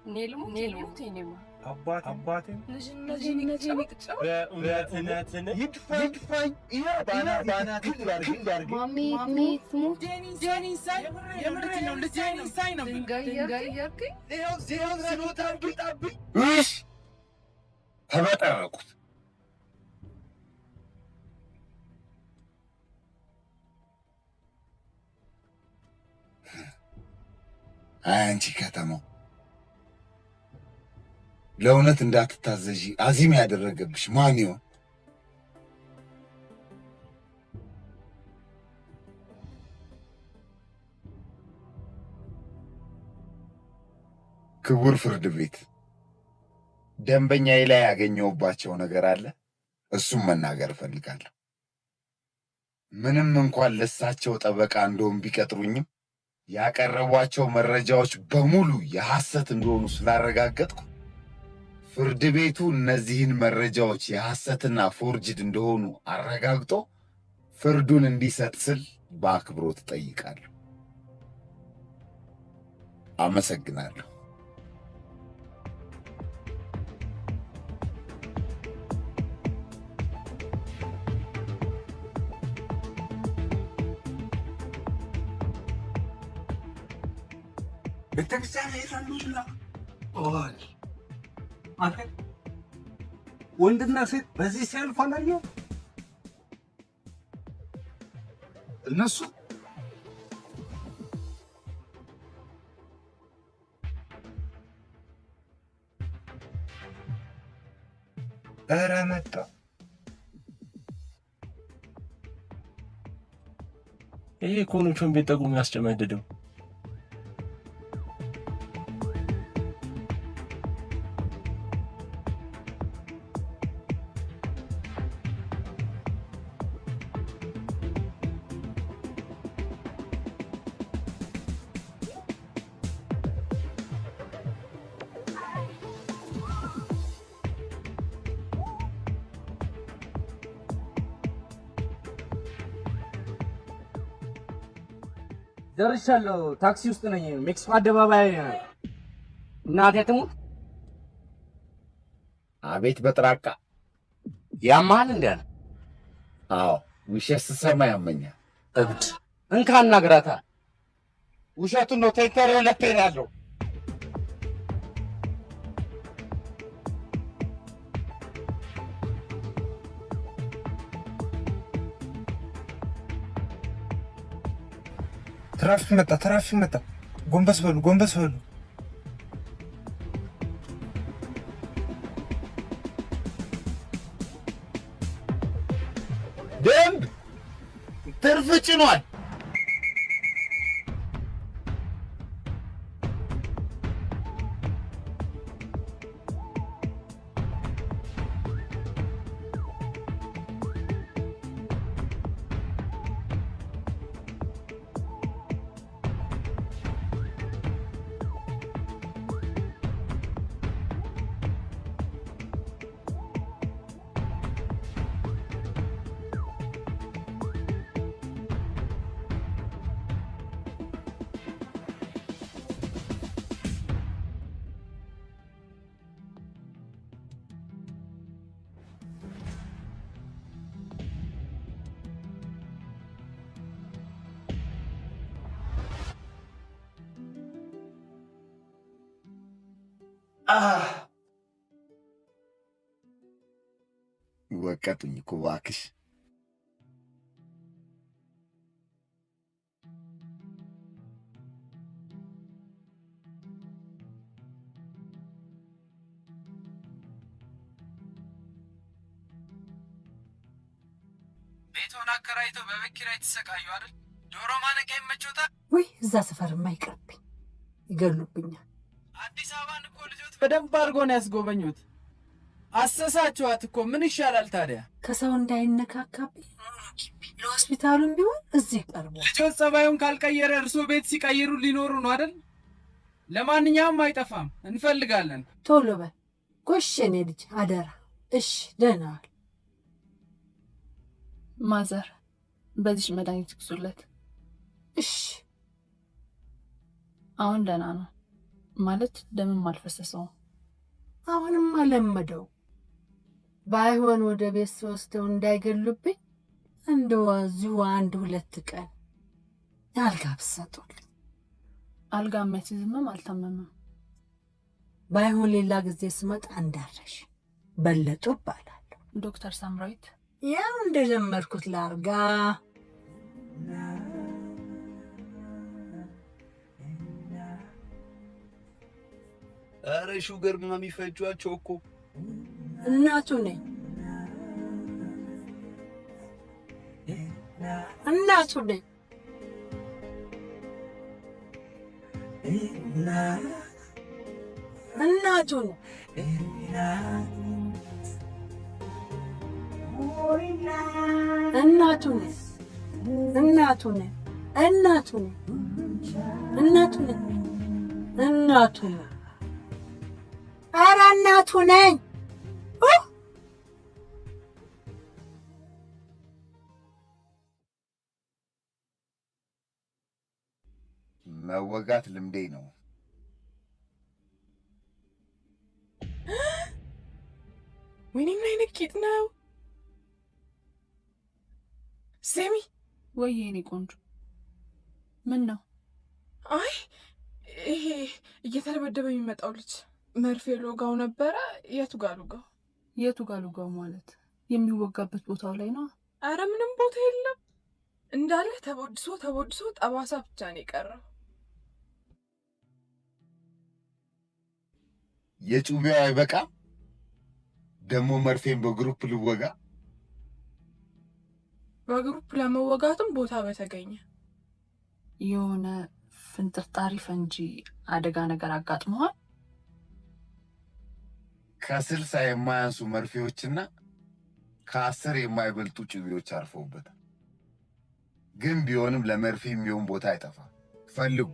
ኔልሙ ቴኔማ አባቴ ልጅነቴን ይቅጫው በእውነትነትን ይድፋኝ ባና ትክላርግ ማሚ ጄኒ ሳይ የምርት ነው ልጄኒ ሳይ ነው ድንጋይ ያርገኝ ይኸው ስለወጣ ብጣብኝ እሺ ተበጠረቁት አንቺ ከተማው ለእውነት እንዳትታዘዢ አዚም ያደረገብሽ ማን ይሆን? ክቡር ፍርድ ቤት፣ ደንበኛዬ ላይ ያገኘሁባቸው ነገር አለ። እሱም መናገር እፈልጋለሁ። ምንም እንኳን ለሳቸው ጠበቃ እንደሆን ቢቀጥሩኝም ያቀረቧቸው መረጃዎች በሙሉ የሐሰት እንደሆኑ ስላረጋገጥኩ ፍርድ ቤቱ እነዚህን መረጃዎች የሐሰትና ፎርጅድ እንደሆኑ አረጋግጦ ፍርዱን እንዲሰጥ ስል በአክብሮት ጠይቃለሁ። አመሰግናለሁ። ቤተክርስቲያን ይላሉላ ኦል ማለት ወንድና ሴት በዚህ ሲያልፉ አላየሁም። እነሱ ኧረ መጣ ይሄ ኮኖቹን ቤት ጠቁሞ ያስጨመደደው ደርሻለሁ። ታክሲ ውስጥ ነኝ። ሜክሲኮ አደባባይ እናቴ ትሙት። አቤት በጥራቃ ያማል እንዴ? አዎ ውሸት ስሰማ ያመኛል። እብድ እንካ እናግራታ። ውሸቱን ነው። ቴንከር ለፔን ያለው ትራፊክ መጣ። ጎንበስ በሉ። ደንብ ትርፍ ጭኗል። ወቀጡኝ እኮ እባክሽ። ቤቱን አከራይተው በቤት ኪራይ ተሰቃዩ አይደል? ዶሮ ማነቂያ ይመቾታል ወይ? እዛ ሰፈር የማይቀርብኝ ይገሉብኛል። አዲስ አበባን እኮ ልጆት በደንብ አድርጎ ነው ያስጎበኙት። አሰሳችኋት እኮ ምን ይሻላል ታዲያ? ከሰው እንዳይነካካብኝ ለሆስፒታሉም ቢሆን እዚህ ቀርቦ ልጆት ጸባዩን ካልቀየረ እርሶ ቤት ሲቀይሩ ሊኖሩ ነው አይደል? ለማንኛውም አይጠፋም፣ እንፈልጋለን። ቶሎ በል ጎሽ የኔ ልጅ አደራ። እሺ ደህና ዋል። ማዘር በዚህ መድኃኒት ግዙለት። እሺ አሁን ደህና ነው። ማለት ደምም አልፈሰሰው። አሁንም አለመደው። ባይሆን ወደ ቤት ወስደው እንዳይገሉብኝ እንደው እዚሁ 1-2 ቀን አልጋ ብትሰጡልኝ። አልጋ የሚያስይዝምም አልታመመም። ባይሆን ሌላ ጊዜ ስመጣ እንዳረሽ በለጡ እባላለሁ። ዶክተር ሳምራዊት ያው እንደጀመርኩት ላርጋ። ኧረ ሹገር ምናምን የሚፈጇቸው እኮ እናቱ ነኝ እናቱ ነኝ። እናቱ ነኝ እናቱ ነኝ እናቱ ነኝ እናቱ ነኝ እናቱ ነኝ እናቱ ነኝ። ኧረ እናቱ ነኝ። መወጋት ልምዴ ነው። ወይኔ ምን አይነት ቂጥ ነው? ሰሚ ወይ የኔ ቆንጆ ምን ነው? አይ ይሄ እየተደበደበ የሚመጣው ልጅ መርፌ ሎጋው ነበረ። የቱ ጋር ሎጋው? የቱ ጋር ሎጋው ማለት የሚወጋበት ቦታው ላይ ነው? አረ ምንም ቦታ የለም እንዳለ ተቦድሶ ጠባሳ ብቻ ነው የቀረው። የጩቤው አይበቃ ደግሞ መርፌን በግሩፕ ልወጋ። በግሩፕ ለመወጋትም ቦታ በተገኘ። የሆነ ፍንጥርጣሪ ፈንጂ አደጋ ነገር አጋጥመዋል። ከ60 የማያንሱ መርፌዎችና ከ10 የማይበልጡ ጩቤዎች አርፈውበታል። ግን ቢሆንም ለመርፌ የሚሆን ቦታ አይጠፋም። ፈልጉ።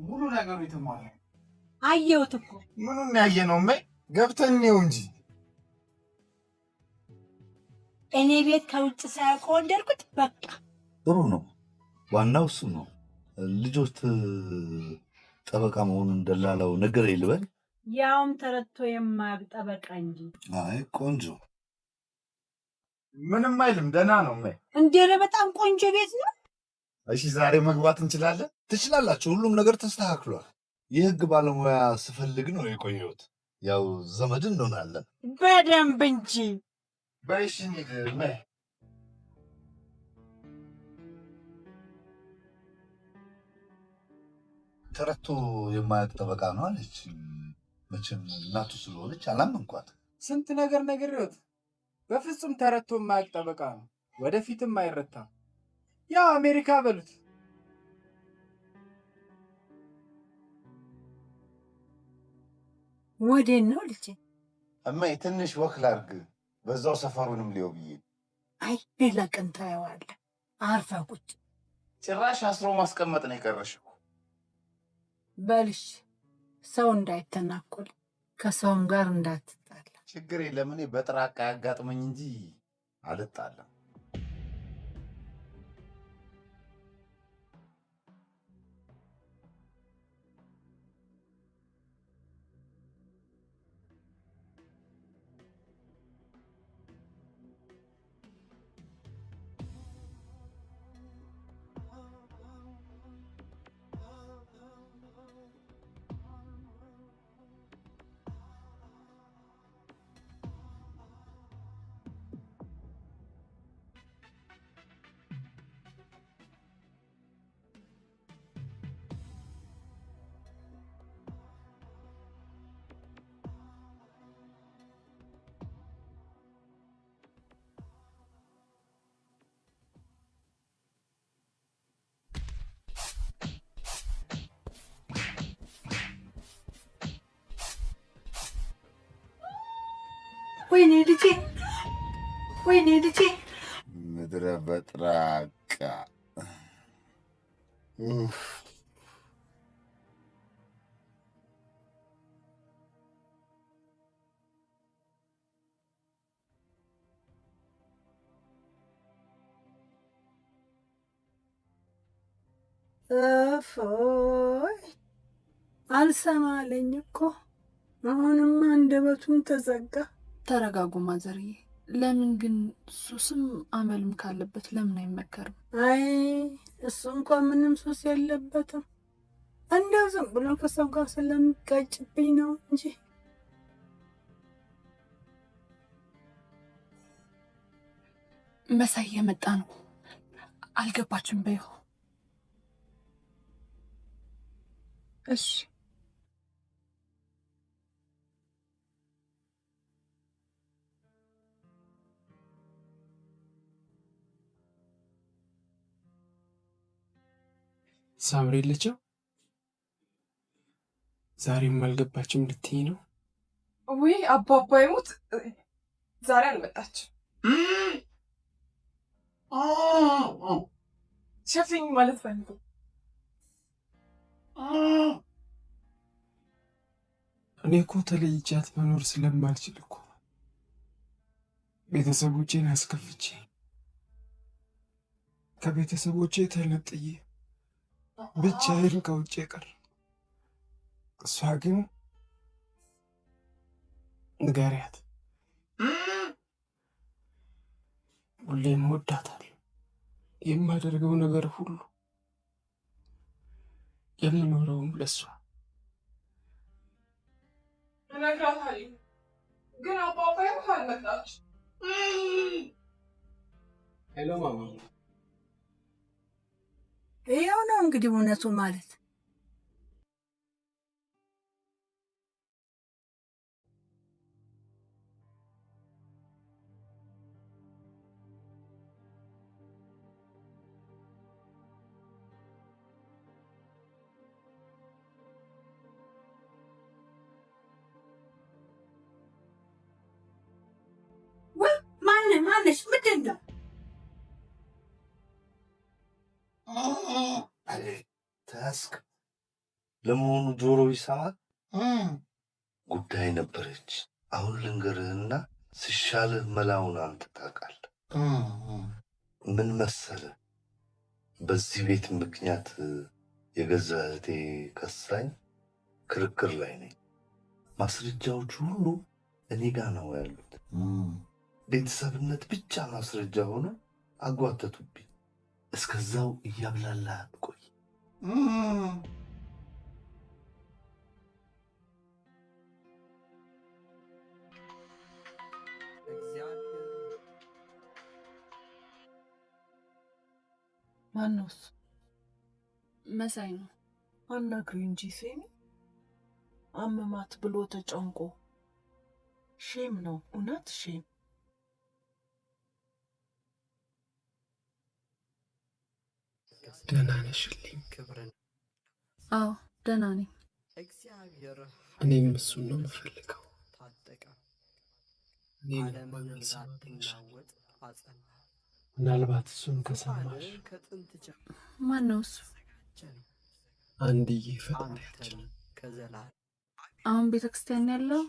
ሙሉ ነገሩ የተሟላ አየሁት እኮ። ምኑን ያየነው? ገብተን ነው እንጂ እኔ ቤት ከውጭ ሳያውቅ ወደድኩት። በቃ ጥሩ ነው። ዋናው እሱ ነው። ልጆት ጠበቃ መሆኑን ደላላው ነገር ይልበል። ያውም ተረድቶ የማያውቅ ጠበቃ እንጂ። አይ ቆንጆ። ምንም አይልም፣ ደህና ነው። እንዴ በጣም ቆንጆ ቤት ነው። እሺ ዛሬ መግባት እንችላለን? ትችላላችሁ። ሁሉም ነገር ተስተካክሏል። የህግ ባለሙያ ስፈልግ ነው የቆየሁት። ያው ዘመድ እንሆናለን። በደንብ እንጂ። በይሽ ተረቶ የማያውቅ ጠበቃ ነው አለች። መቼም እናቱ ስለሆነች አላመንኳት። ስንት ነገር ነግሬዎት፣ በፍጹም ተረቶ የማያውቅ ጠበቃ ነው። ወደፊትም አይረታም። ያው አሜሪካ በሉት። ወዴት ነው ልጄ? እማዬ ትንሽ ወክ ላድርግ፣ በዛው ሰፈሩንም ሊው ብዬ። አይ ሌላ ቀን ታየዋለህ። አርፈህ ቁጭ። ጭራሽ አስሮ ማስቀመጥ ነው የቀረሽው። በልሽ ሰው እንዳይተናኮል ከሰውም ጋር እንዳትጣላ። ችግር የለም፣ እኔ በጥራቃ ያጋጥመኝ እንጂ አልጣለም። ወይኔ ልጄ፣ ወይኔ ልጄ። ምድረ በጥራቃ እፎይ አልሰማለኝ እኮ አሁንም አንደበቱም ተዘጋ። ተረጋጉ ማዘርዬ። ለምን ግን ሱስም አመልም ካለበት ለምን አይመከርም? አይ እሱ እንኳን ምንም ሱስ የለበትም። እንደው ዝም ብሎ ከሰው ጋር ስለሚጋጭብኝ ነው እንጂ። መሳይ የመጣ ነው። አልገባችም በይው። እሺ ሳምሪ ልጅው ዛሬም አልገባችም ልትይ ነው? ውይ አባባ ይሙት ዛሬ አልመጣችም። ሸፍኝ ማለት ፈልጉ። እኔ እኮ ተለይቻት መኖር ስለማልችል እኮ ቤተሰቦቼን አስከፍቼ ከቤተሰቦቼ ተነጥዬ ብቻዬን ከውጭ ቀር። እሷ ግን ንገሪያት፣ ሁሌም እወዳታለሁ። የማደርገው ነገር ሁሉ የምኖረውም ለሷ። እነግራታለሁ ግን አባባ ይሙት አልመጣችም። ሄሎ ማማ። ይኸው ነው እንግዲህ እውነቱ ማለት። ማነሽ? ምንድን ነው? ተያዝክ? ለመሆኑ ጆሮ ይሰማል? ጉዳይ ነበረች። አሁን ልንገርህና ሲሻልህ መላውን አንተ ታውቃለህ። ምን መሰለህ፣ በዚህ ቤት ምክንያት የገዛ እህቴ ከሳኝ ክርክር ላይ ነኝ። ማስረጃዎች ሁሉ እኔ ጋ ነው ያሉት። ቤተሰብነት ብቻ ማስረጃ ሆኖ አጓተቱብኝ። እስከዛው እያብላላህ ቆይ። ማነው እሱ? መሳይ ነው። አናግሪ እንጂ ሴሚ። አመማት ብሎ ተጨንቆ ሼም ነው እውነት ሼም። ደህና ነሽልኝ? አዎ ደህና ነኝ። እኔም እሱን ነው የምፈልገው። እኔን እንኳን አልሰማብኝሽ። ምናልባት እሱን ከሰማሽ። ማን ነው እሱ? አንድዬ ፈጣሪያችን። አሁን ቤተክርስቲያን ያለው?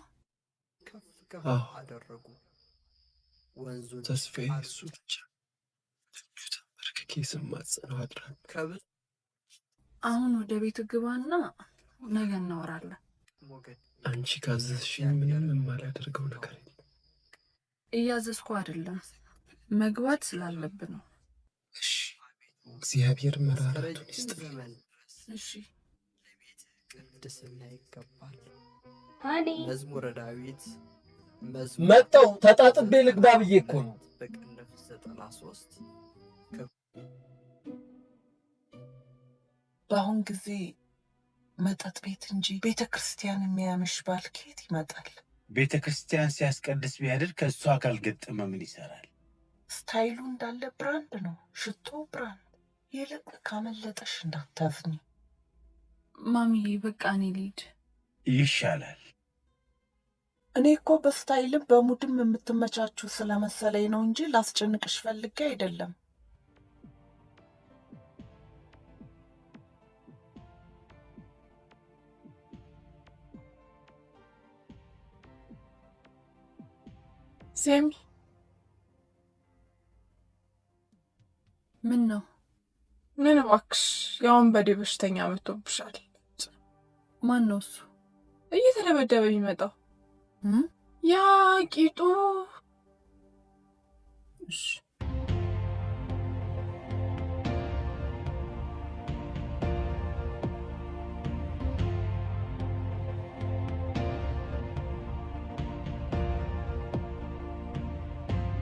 አዎ ተስፋዬ እሱ ብቻ። ተንበርክኬ ስማጸነው አድራለሁ። አሁን ወደ ቤት ግባና ነገ እናወራለን። አንቺ ካዘዝሽኝ ምንም የማላደርገው ነገር የለም። እያዘዝኩ አይደለም፣ መግባት ስላለብን ነው። እሺ፣ እግዚአብሔር መራራቱን ይስጥልኝ። እሺ ቅድስና ይገባል። መዝሙረ ዳዊት መጣው ተጣጥቤ ልግባ ብዬ እኮ ነው። በቅንፍ 93 በአሁን ጊዜ መጠጥ ቤት እንጂ ቤተ ክርስቲያን የሚያምሽ ባል ከየት ይመጣል? ቤተ ክርስቲያን ሲያስቀድስ ቢያድር ከእሷ ካልገጠመ ምን ይሰራል? ስታይሉ እንዳለ ብራንድ ነው፣ ሽቶ ብራንድ። ይልቅ ካመለጠሽ እንዳታዝኝ። ማሚዬ በቃ እኔ ልሂድ። ይሻላል። እኔ እኮ በስታይልም በሙድም የምትመቻችሁ ስለመሰለኝ ነው እንጂ ላስጨንቅሽ ፈልጌ አይደለም። ሴሚ ምን ነው? ምንም እባክሽ ያውን በዴ በሽተኛ መጥቶብሻል። ማን ነው እሱ? እየተደበደበ የሚመጣው ያ ቂጡ። እሺ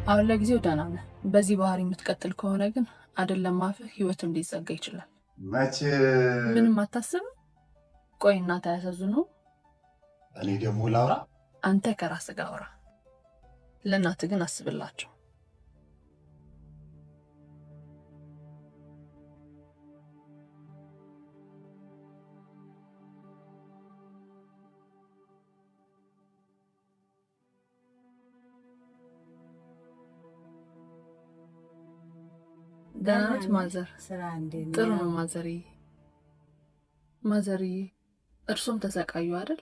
አሁን ለጊዜው ደህና ነህ። በዚህ ባህሪ የምትቀጥል ከሆነ ግን አይደለም አፍህ ህይወትም ሊዘጋ ይችላል። መቼ ምንም አታስብ። ቆይ እናት አያሳዝኑ? እኔ ደግሞ ላውራ? አንተ ከራስህ ጋር አውራ። ለእናትህ ግን አስብላቸው። ደህና ነዎት ማዘር? ጥሩ ነው ማዘርዬ። እርሶም ተሰቃዩ አይደል?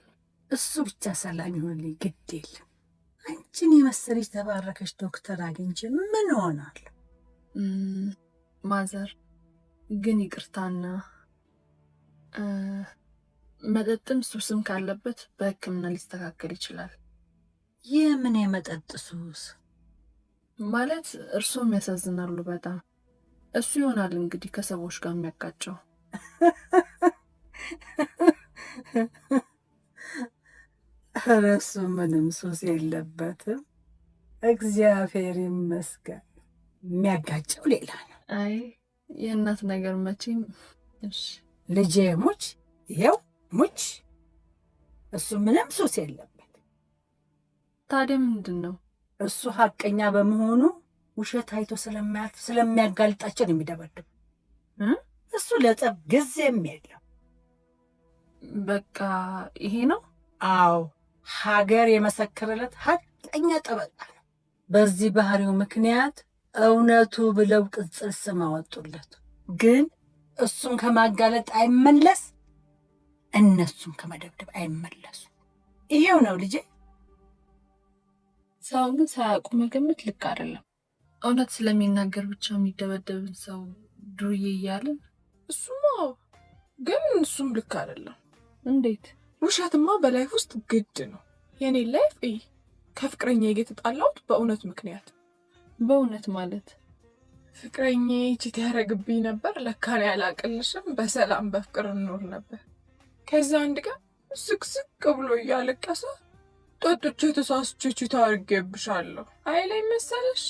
እሱ ብቻ ሰላም ይሆንልኝ ግድ የለም። አንቺን የመሰለች ተባረከች ዶክተር አግኝቼ ምን ሆናለሁ? ማዘር ግን ይቅርታና መጠጥም ሱስም ካለበት በሕክምና ሊስተካከል ይችላል። የምን የመጠጥ ሱስ ማለት? እርሶም ያሳዝናሉ በጣም። እሱ ይሆናል እንግዲህ ከሰዎች ጋር የሚያጋጨው። ኧረ እሱ ምንም ሱስ የለበትም እግዚአብሔር ይመስገን። የሚያጋጨው ሌላ ነው። አይ የእናት ነገር መቼም። እሺ ልጄ ሙች፣ ይኸው ሙች። እሱ ምንም ሱስ የለበት። ታዲያ ምንድን ነው? እሱ ሀቀኛ በመሆኑ ውሸት አይቶ ስለሚያጋልጣቸው ነው የሚደበድቡ። እሱ ለጸብ ጊዜም የለው። በቃ ይሄ ነው። አዎ ሀገር የመሰከረለት ሀቀኛ ጠበቃ ነው። በዚህ ባህሪው ምክንያት እውነቱ ብለው ቅጽል ስም አወጡለት። ግን እሱን ከማጋለጥ አይመለስ፣ እነሱን ከመደብደብ አይመለሱ። ይሄው ነው ልጄ። ሰውን ግን ሳያውቁ መገመት ልክ አይደለም። እውነት ስለሚናገር ብቻ የሚደበደብን ሰው ዱርዬ እያለን እሱማ ግን እሱም ልክ አይደለም። እንዴት? ውሸትማ በላይፍ ውስጥ ግድ ነው። የኔ ላይፍ ከፍቅረኛ የተጣላሁት በእውነት ምክንያት። በእውነት ማለት ፍቅረኛ ቺት ያደረግብኝ ነበር። ለካኔ ያላቅልሽም በሰላም በፍቅር እንኖር ነበር። ከዛ አንድ ቀን ስቅስቅ ብሎ እያለቀሰ ጠጥቼ ተሳስቼ ቺት አድርጌብሻለሁ አይለኝ መሰለሽ?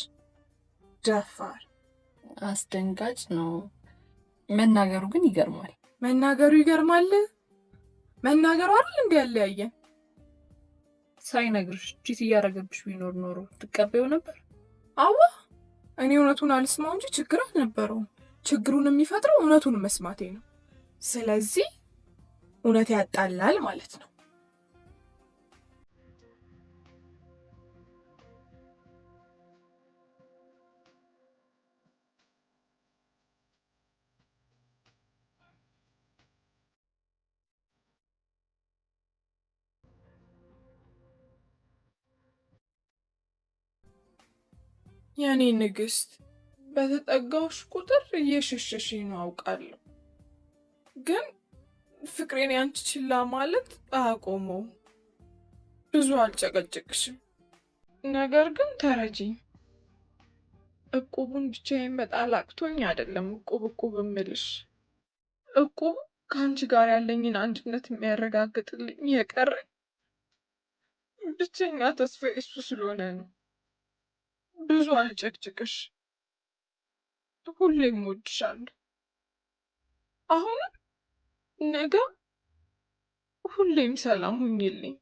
ደፋር። አስደንጋጭ ነው። መናገሩ ግን ይገርማል። መናገሩ ይገርማል። መናገሩ አይደል እንዴ ያለያየን? ሳይነግርሽ ቺት እያደረገብሽ ቢኖር ኖሮ ትቀበዩ ነበር? አዋ እኔ እውነቱን አልስማው እንጂ ችግር አልነበረውም። ችግሩን የሚፈጥረው እውነቱን መስማቴ ነው። ስለዚህ እውነት ያጣላል ማለት ነው። የኔ ንግስት በተጠጋውሽ ቁጥር እየሸሸሽኝ ነው አውቃለሁ። ግን ፍቅሬን ያንቺ ችላ ማለት አያቆመውም። ብዙ አልጨቀጭቅሽም። ነገር ግን ተረጂኝ። እቁቡን ብቻዬን መጣል አቅቶኝ አይደለም እቁብ እምልሽ። እቁብ ከአንቺ ጋር ያለኝን አንድነት የሚያረጋግጥልኝ የቀረኝ ብቸኛ ተስፋ እሱ ስለሆነ ነው። ብዙ አልጨቅጭቅሽ። ሁሌም እወድሻለሁ። አሁንም ነገ ሁሌም ሰላም ሁኚልኝ።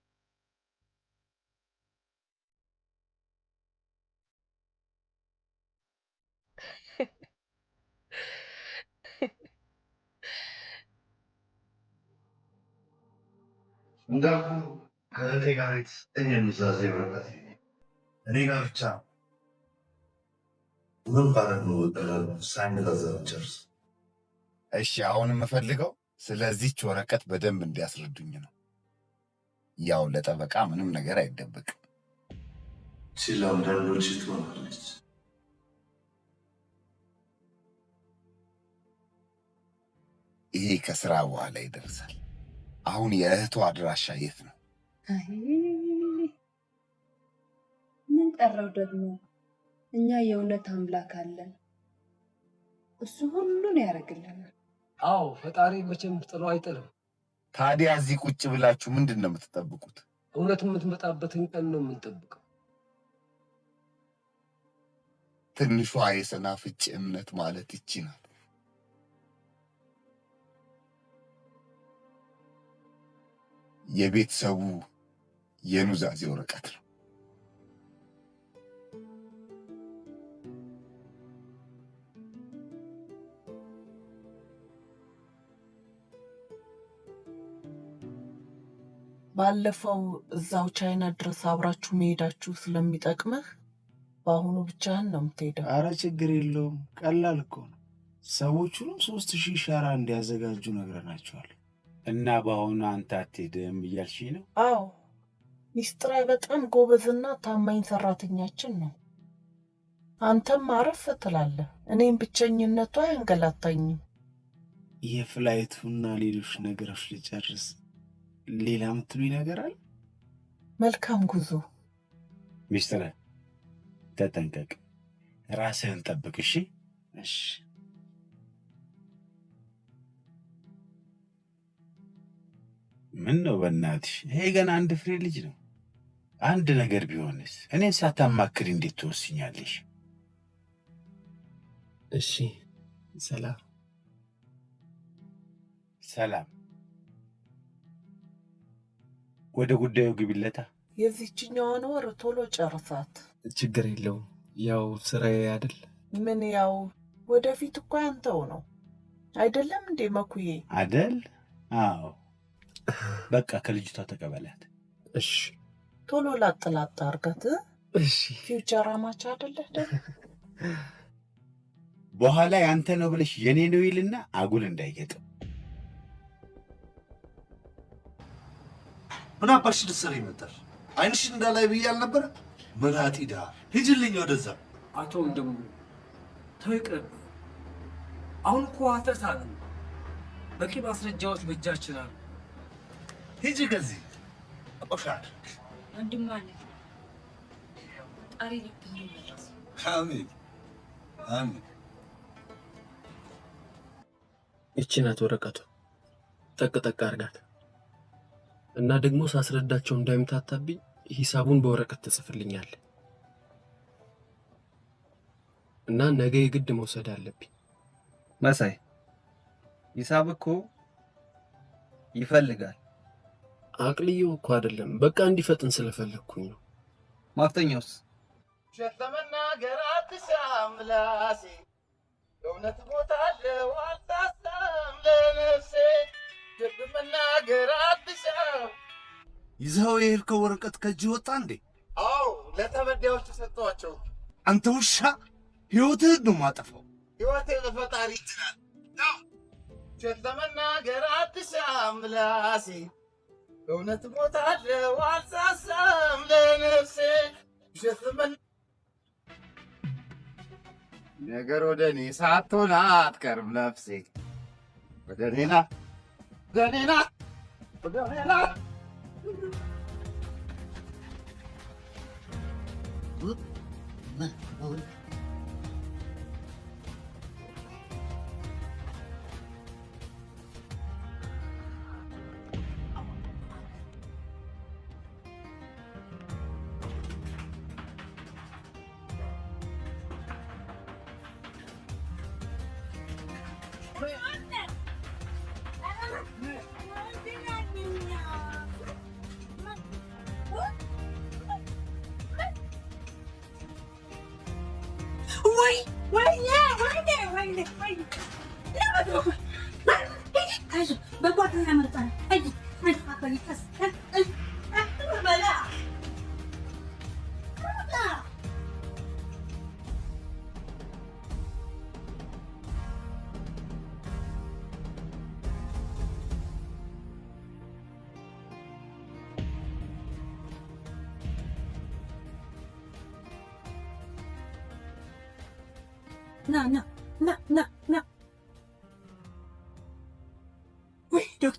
እንዳልኩ ከእህቴ ጋር የተሰጠኝ ኑዛዜ በረከት እኔ ጋር ብቻ ምን ባረግ ነው ሳይነዛዘር ጨርስ። እሺ አሁን የምፈልገው ስለዚህች ወረቀት በደንብ እንዲያስረዱኝ ነው። ያው ለጠበቃ ምንም ነገር አይደበቅም። ሲላም ዳሎች ትሆናለች። ይሄ ከስራ በኋላ ይደርሳል። አሁን የእህቷ አድራሻ የት ነው? ምን ቀረው ደግሞ? እኛ የእውነት አምላክ አለን። እሱ ሁሉን ያደርግልናል። አዎ ፈጣሪ መቼም ጥሎ አይጥልም። ታዲያ እዚህ ቁጭ ብላችሁ ምንድን ነው የምትጠብቁት? እውነት የምትመጣበትን ቀን ነው የምንጠብቀው። ትንሿ የሰናፍጭ እምነት ማለት ይቺ ናት። የቤተሰቡ የኑዛዜ ወረቀት ነው። ባለፈው እዛው ቻይና ድረስ አብራችሁ መሄዳችሁ ስለሚጠቅምህ በአሁኑ ብቻህን ነው የምትሄደው። አረ ችግር የለውም፣ ቀላል እኮ ነው። ሰዎቹንም 3000 ሻራ እንዲያዘጋጁ ነግረናቸዋል። እና በአሁኑ አንተ አትሄድም እያልሽኝ ነው? አዎ ሚስጥራዊ በጣም ጎበዝና ታማኝ ሰራተኛችን ነው። አንተም አረፍ ትላለህ፣ እኔም ብቸኝነቱ አያንገላታኝም። የፍላይቱና ሌሎች ነገሮች ልጨርስ። ሌላ የምትሉኝ ነገር አለ? መልካም ጉዞ። ሚስትር ተጠንቀቅ፣ ራስህን ጠብቅ። እሺ? እሺ። ምን ነው በእናትሽ፣ ይሄ ገና አንድ ፍሬ ልጅ ነው። አንድ ነገር ቢሆንስ? እኔን ሳታማክሪ እንዴት ትወስኛለሽ? እሺ፣ ሰላም ሰላም። ወደ ጉዳዩ ግቢለታ። የዚህኛውን ወር ቶሎ ጨርሳት። ችግር የለውም፣ ያው ስራዬ አይደል? ምን ያው ወደፊት እኮ ያንተው ነው አይደለም እንዴ መኩዬ? አይደል? አዎ። በቃ ከልጅቷ ተቀበላት። እሺ። ቶሎ ላጥላጥ አርጋት። እሺ። ፊውቸር አማች አይደለህ ደግሞ? በኋላ ያንተ ነው ብለሽ የኔ ነው ይልና አጉል እንዳይገጥም። ምን አባሽ ልትሰሪ መጣሽ? አይንሽን እንዳላይ ብዬ አልነበረ? መላጢ ድሃ ሂጅልኝ ወደዛ። አቶ ወንድሙ ተው ይቅር። አሁን እኮ አተታል በቂ ማስረጃዎች በእጃችን አሉ። ሂጂ ከዚህ ቆሻል ወንድማኔ ጣሪ ልብኝ ይመለስ። አሜን አሜን። ይቺ ናት ወረቀቱ። ጠቅ አርጋት እና ደግሞ ሳስረዳቸው እንዳይምታታብኝ ሂሳቡን በወረቀት ትጽፍልኛል። እና ነገ የግድ መውሰድ አለብኝ። መሳይ ሂሳብ እኮ ይፈልጋል። አቅልዬው እኮ አይደለም፣ በቃ እንዲፈጥን ስለፈለግኩኝ ነው። ማፍተኛውስ? ሸተመናገር አትሻም ምላሴ፣ እውነት ሞታለው አልሳሳም ለነፍሴ። ሸተመናገር አትሻም። ይዘኸው የሄድከው ወረቀት ከእጅ ወጣ እንዴ? አዎ ለተበዳዮቹ ሰጠኋቸው። አንተ ውሻ፣ ሕይወትህን ነው ማጠፋው። ሕይወቴ ለፈጣሪ ይችላል። ሸተመናገር አትሻም ምላሴ፣ እውነት ሞታለው አልሳሳም ለነፍሴ። ሸተመን ነገር ወደ እኔ ሳትሆን አትቀርም ነፍሴ። ወደ እኔ ና ወደ እኔ ና ወደ እኔ ና። Na.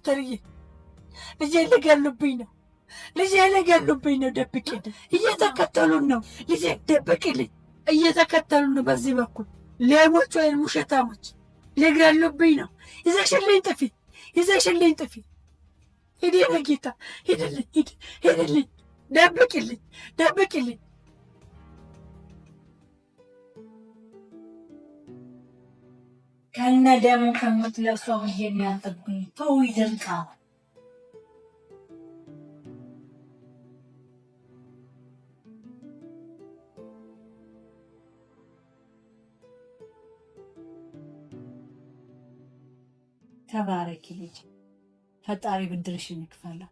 ዶክተርዬ ልጄ ሊገሉብኝ ነው። ልጄ ሊገሉብኝ ነው። ደብቂልኝ። እየተከተሉን ነው። ልጄ ደብቂልኝ። እየተከተሉን ነው። በዚህ በኩል ሌቦች ወይም ውሸታሞች ሊገሉብኝ ነው። ይዘሽልኝ ጥፊ፣ ይዘሽልኝ ጥፊ። ሂድ የኔ ጌታ፣ ሂድልኝ፣ ሂድልኝ። ደብቂልኝ፣ ደብቂልኝ። ከነ ደሙ ከምትለብሰው ብዬ የሚያጠብኝ ተው ይደንቃል። ተባረኪ ልጅ፣ ፈጣሪ ብድርሽን ይክፈላ።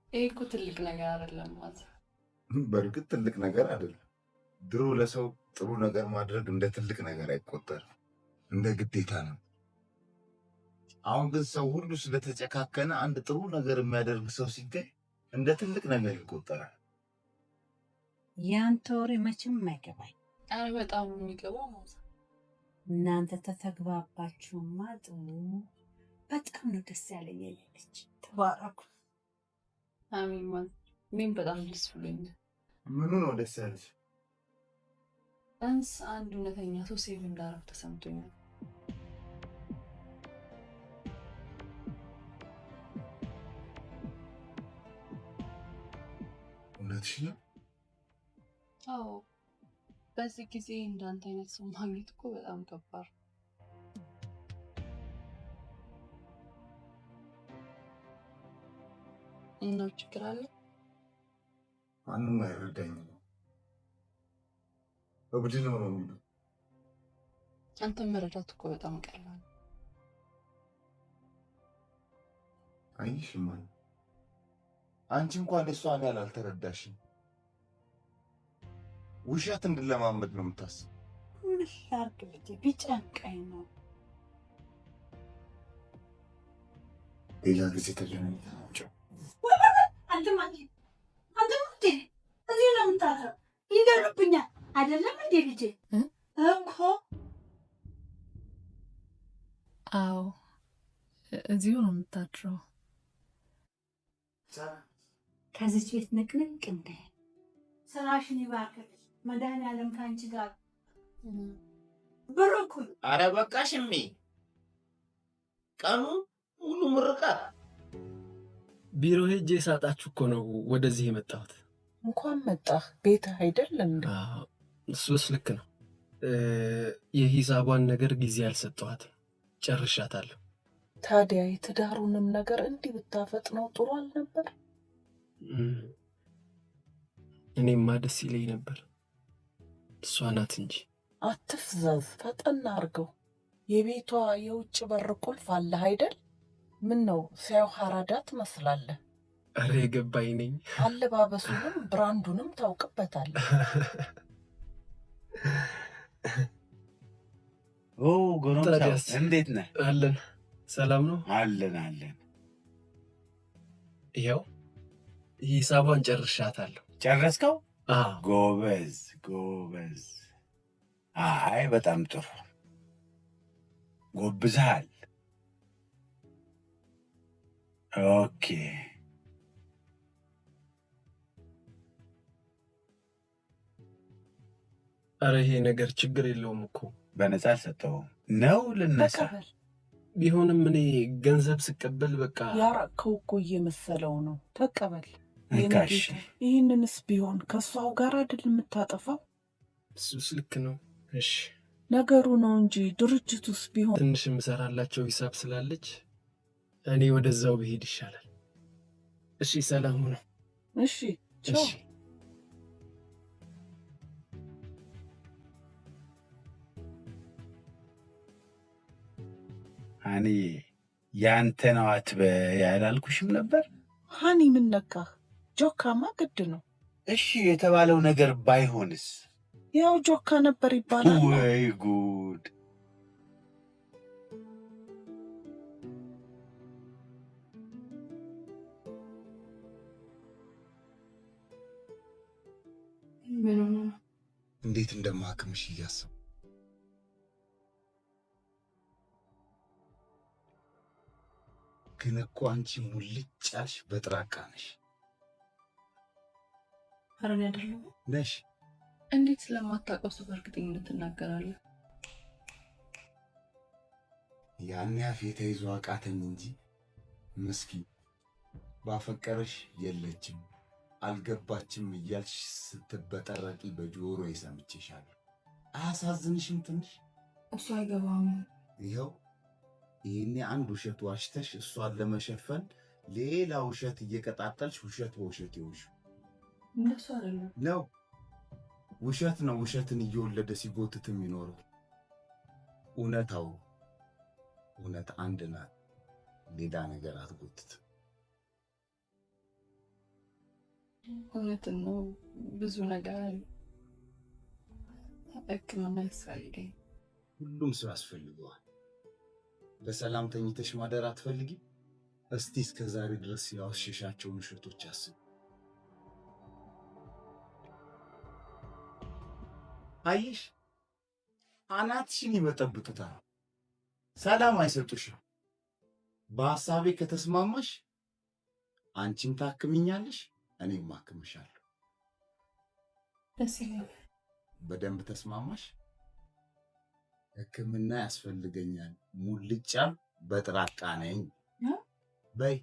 ይሄ እኮ ትልቅ ነገር አይደለም ማለት። በእርግጥ ትልቅ ነገር አይደለም። ድሮ ለሰው ጥሩ ነገር ማድረግ እንደ ትልቅ ነገር አይቆጠርም፣ እንደ ግዴታ ነው። አሁን ግን ሰው ሁሉ ስለተጨካከነ አንድ ጥሩ ነገር የሚያደርግ ሰው ሲገኝ እንደ ትልቅ ነገር ይቆጠራል። ያንተ ወሬ መቼም አይገባኝ። አረ በጣም የሚገባው ማለት። እናንተ ተተግባባችሁማ ጥሩ። በጣም ነው ደስ ያለኝ። ልጅ ተባረኩ። አሜን ማለት። እኔም በጣም ደስ ብሎኛል። ምኑ ነው ደስ ያለሽ? ቢያንስ አንድ እውነተኛ ሰው ሴቭ እንዳረፍ ተሰምቶኛል። እውነትሽ ነው? አዎ፣ በዚህ ጊዜ እንዳንተ አይነት ሰው ማግኘት እኮ በጣም ከባድ። እና ችግር አለ? ማንም አይረዳኝም። በቡድ ነው የሚለው። አንተን መረዳት እኮ በጣም ቀላል። አይሽማ አንቺ እንኳን እሷን ያላልተረዳሽም ውሸት እንድለማመድ ነው የምታስብ። ምን ላድርግ ልጄ፣ ቢጨንቀኝ ነው። ሌላ ጊዜ ተገናኝተን አንተ እዚህ ነው የምታድረው? ይገሉብኛል አይደለም እንዴ ልጄ? እኮ አዎ፣ እዚሁ ነው የምታድረው። ከዚች ቤት ንቅንቅ እንዳይ። ስራሽን ይባርክልሽ። መድኃኒዓለም ከአንቺ ጋር ብሩኩን። አረ በቃሽ እሜ፣ ቀኑ ሙሉ ምርቃት። ቢሮ ሄጄ ሳጣችሁ እኮ ነው ወደዚህ የመጣሁት። እንኳን መጣህ። ቤትህ አይደል እንዴ? እሱስ ልክ ነው። የሂሳቧን ነገር ጊዜ አልሰጠኋትም፣ ጨርሻታለሁ። ታዲያ የትዳሩንም ነገር እንዲህ ብታፈጥነው ጥሩ አልነበር? እኔማ ደስ ይለኝ ነበር፣ እሷ ናት እንጂ። አትፍዘዝ፣ ፈጠን አድርገው። የቤቷ የውጭ በር ቁልፍ አለህ አይደል? ምን ነው ሲያው ሐራዳ ትመስላለህ። አረ የገባኝ ነኝ። አለባበሱንም ብራንዱንም ታውቅበታለህ። ኦ ጎረምሳው እንዴት ነህ? አለን። ሰላም ነው? አለን አለን። ይኸው ሂሳቧን ጨርሻታለሁ። ጨረስከው? አዎ። ጎበዝ ጎበዝ። አይ በጣም ጥሩ ጎብዝሃል። ኦኬ አረ ይሄ ነገር ችግር የለውም እኮ። በነፃ አልሰጠውም ነው ልነሳ። ቢሆንም እኔ ገንዘብ ስቀበል በቃ ያረከው እኮ እየመሰለው ነው። ተቀበል። እንካሽ። ይህንንስ ቢሆን ከእሷው ጋር አይደል የምታጠፋው? እሱስ ልክ ነው። እሺ ነገሩ ነው እንጂ ድርጅቱስ ቢሆን ትንሽ የምሰራላቸው ሂሳብ ስላለች እኔ ወደዛው ብሄድ ይሻላል። እሺ ሰላም ነው። እሺ ቻው። ሀኒ ያንተ ነው አትበይ ያላልኩሽም ነበር? ሀኒ ምን ነካህ? ጆካማ ግድ ነው። እሺ የተባለው ነገር ባይሆንስ? ያው ጆካ ነበር ይባላል። ወይ ጉድ! ምን ሆነ? እንዴት እንደማክምሽ እያሰብኩ ግን እኮ አንቺ ሙልጫሽ በጥራቃ ነሽ። ኧረ እኔ አይደለሁም ነሽ። እንዴት ስለማታውቀው ሰው በእርግጠኝነት ትናገራለህ? ያን ያፌ ተይዞ አቃተኝ እንጂ ምስኪን ባፈቀረሽ የለችም አልገባችም እያልሽ ስትበጠረቂ በጆሮ ሰምቼሻለሁ። አያሳዝንሽም ትንሽ? እሱ አይገባም። ይኸው ይህኔ አንድ ውሸት ዋሽተሽ እሷን ለመሸፈን ሌላ ውሸት እየቀጣጠልሽ ውሸት በውሸት ይውሽ እንደሱ አይደለም ነው። ውሸት ነው ውሸትን እየወለደ ሲጎትት የሚኖረው። እውነታው እውነት አንድ ናት፣ ሌላ ነገር አትጎትትም። እውነትን ነው። ብዙ ነገር አለ። ሕክምና ያስፈልገኝ። ሁሉም ሰው ያስፈልገዋል። በሰላም ተኝተሽ ማደር አትፈልጊ? እስቲ እስከ ዛሬ ድረስ ያወሸሻቸውን ውሸቶች አስቢ። አየሽ፣ አናትሽን ይመጠብጡታል፣ ሰላም አይሰጡሽም። በሐሳቤ ከተስማማሽ አንቺም ታክምኛለሽ፣ እኔም አክምሻለሁ። ደስ ይላል። በደንብ ተስማማሽ? ሕክምና ያስፈልገኛል፣ ሙልጫ በጥራቃ ነኝ በይ።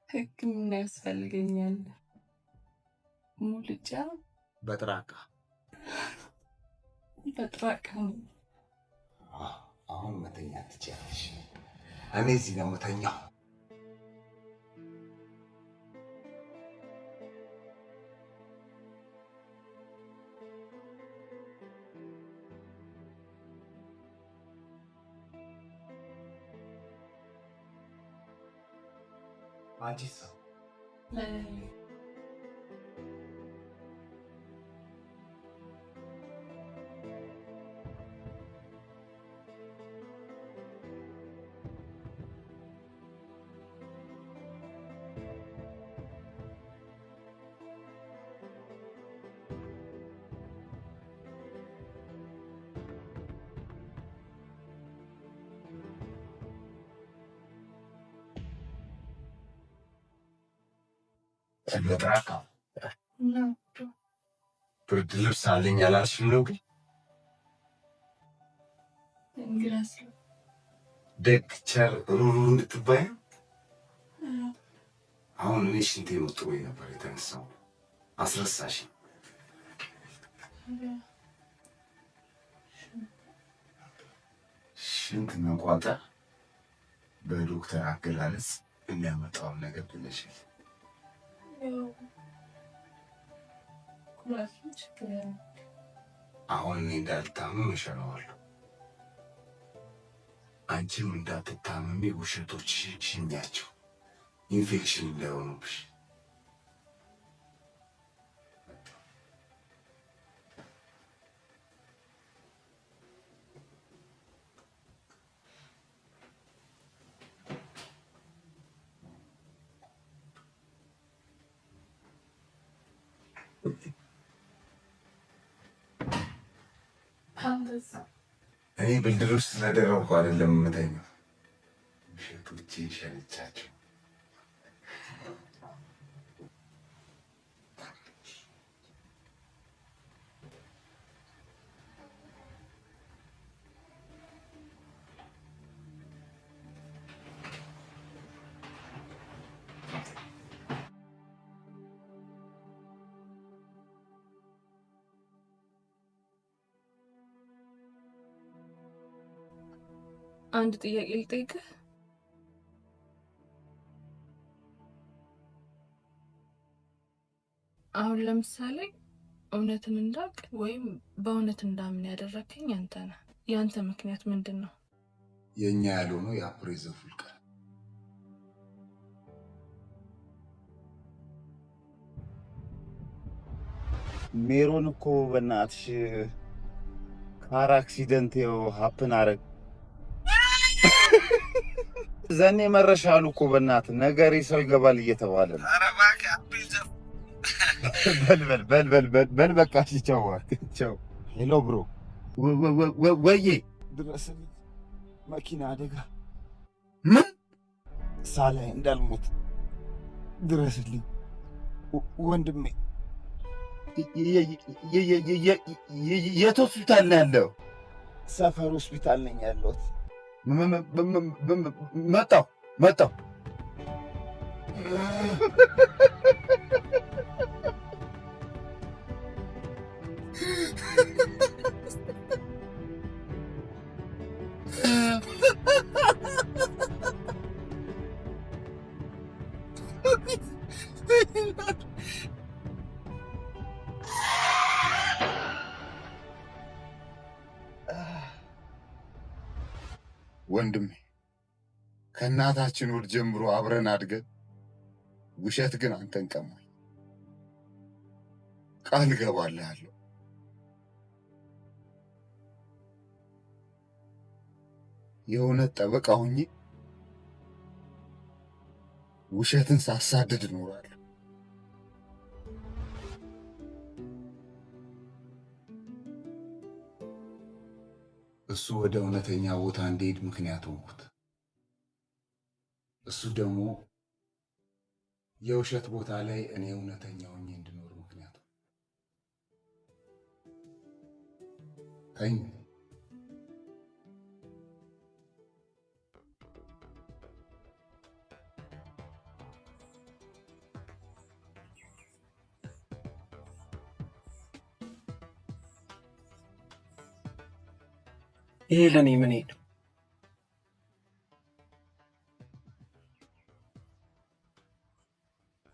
ሕክምና ያስፈልገኛል፣ ሙልጫ በጥራቃ ነው። አሁን መተኛት ትችያለሽ። እኔ እዚህ ነው የምተኛው። አንቺስ? በጥራቃ ብርድ ልብስ አለኝ አላልሽም ነው? ግን ደግ ቸር ሩሩ እንድትባይ ነው። አሁን እኔ ሽንቴ መጥሮኝ ነበር የተነሳው፣ አስረሳሽ። ሽንት መቋጠር በዶክተር አገላለጽ የሚያመጣውን ነገር ብለሽል። አሁን እኔ እንዳልታመም እሸነዋለሁ። አንቺም እንዳትታመሚ ውሸቶችሽን ሽኛቸው፣ ኢንፌክሽን እንዳይሆኑብሽ። እኔ ብድር ውስጥ ስለደረብኩ አይደለም የምተኛው፣ ውሸቶቼን ሸንቻቸው። አንድ ጥያቄ ልጠይቅህ። አሁን ለምሳሌ እውነትን እንዳውቅ ወይም በእውነት እንዳምን ያደረከኝ አንተ ነህ። የአንተ ምክንያት ምንድን ነው? የእኛ ያልሆነው የአፕሬዘ ፉልቀር ሜሮን እኮ በእናትሽ ካር አክሲደንት ሀፕን አረግ ዘኔ መረሻሉ እኮ በእናትህ ነገሬ ሰው ይገባል እየተባለ ነው። በል በቃ ቻው። ሄሎ ብሮ ወዬ ድረስልኝ። መኪና አደጋ። ምን ሳላይ እንዳልሞት ድረስልኝ ወንድሜ። የት ሆስፒታል ነው ያለው? ሰፈር ሆስፒታል ነኝ ያለሁት። መጣሁ። ወንድሜ ከእናታችን ወድ ጀምሮ አብረን አድገን ውሸት ግን አንተን ቀማኝ። ቃል እገባልሃለሁ የእውነት ጠበቃ ሆኜ ውሸትን ሳሳድድ እኖራለሁ። እሱ ወደ እውነተኛ ቦታ እንዲሄድ ምክንያት ሆንኩት። እሱ ደግሞ የውሸት ቦታ ላይ እኔ እውነተኛ ሆኜ እንድኖር ምክንያቱ ተኝ። ይሄ ለእኔ ምን ነው?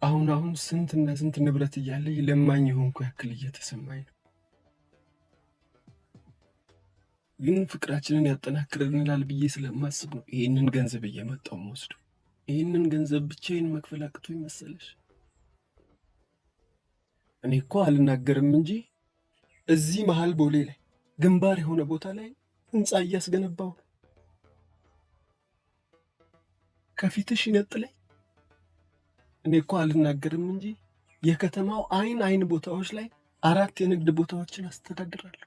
አሁን ስንትና ስንት ንብረት እያለ ለማኝ የሆንኩ ያክል እየተሰማኝ ነው። ግን ፍቅራችንን ያጠናክርልናል ብዬ ስለማስብ ነው ይህንን ገንዘብ እየመጣው መወስዱ። ይህንን ገንዘብ ብቻዬን መክፈል አቅቶኝ መሰለሽ? እኔ እኮ አልናገርም እንጂ እዚህ መሀል ቦሌ ላይ ግንባር የሆነ ቦታ ላይ ህንፃ እያስገነባው ነው። ከፊትሽ ይነጥለኝ። እኔ እኮ አልናገርም እንጂ የከተማው አይን ቦታዎች ላይ 4 የንግድ ቦታዎችን አስተዳድራለሁ።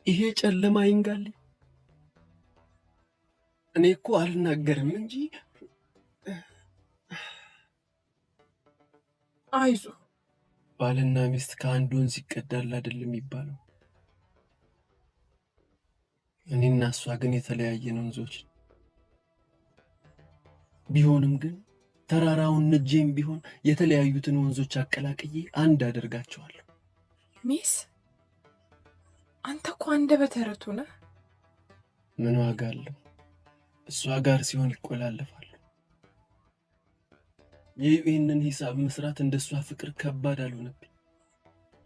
ይሄ ጨለማ ይንጋልኝ። እኔ እኮ አልናገርም እንጂ አይዞ። ባልና ሚስት ከአንድ ወንዝ ይቀዳል አይደለም የሚባለው? እኔና እሷ ግን የተለያየን ወንዞች ቢሆንም ግን ተራራውን ነጄም ቢሆን የተለያዩትን ወንዞች አቀላቅዬ አንድ አደርጋቸዋለሁ። ሚስ አንተ እኮ አንደበተ ርቱዕ ነህ። ምን ዋጋ አለው? እሷ ጋር ሲሆን ይቆላለፋሉ። ይህንን ሂሳብ መስራት እንደሷ ፍቅር ከባድ አልሆነብኝ።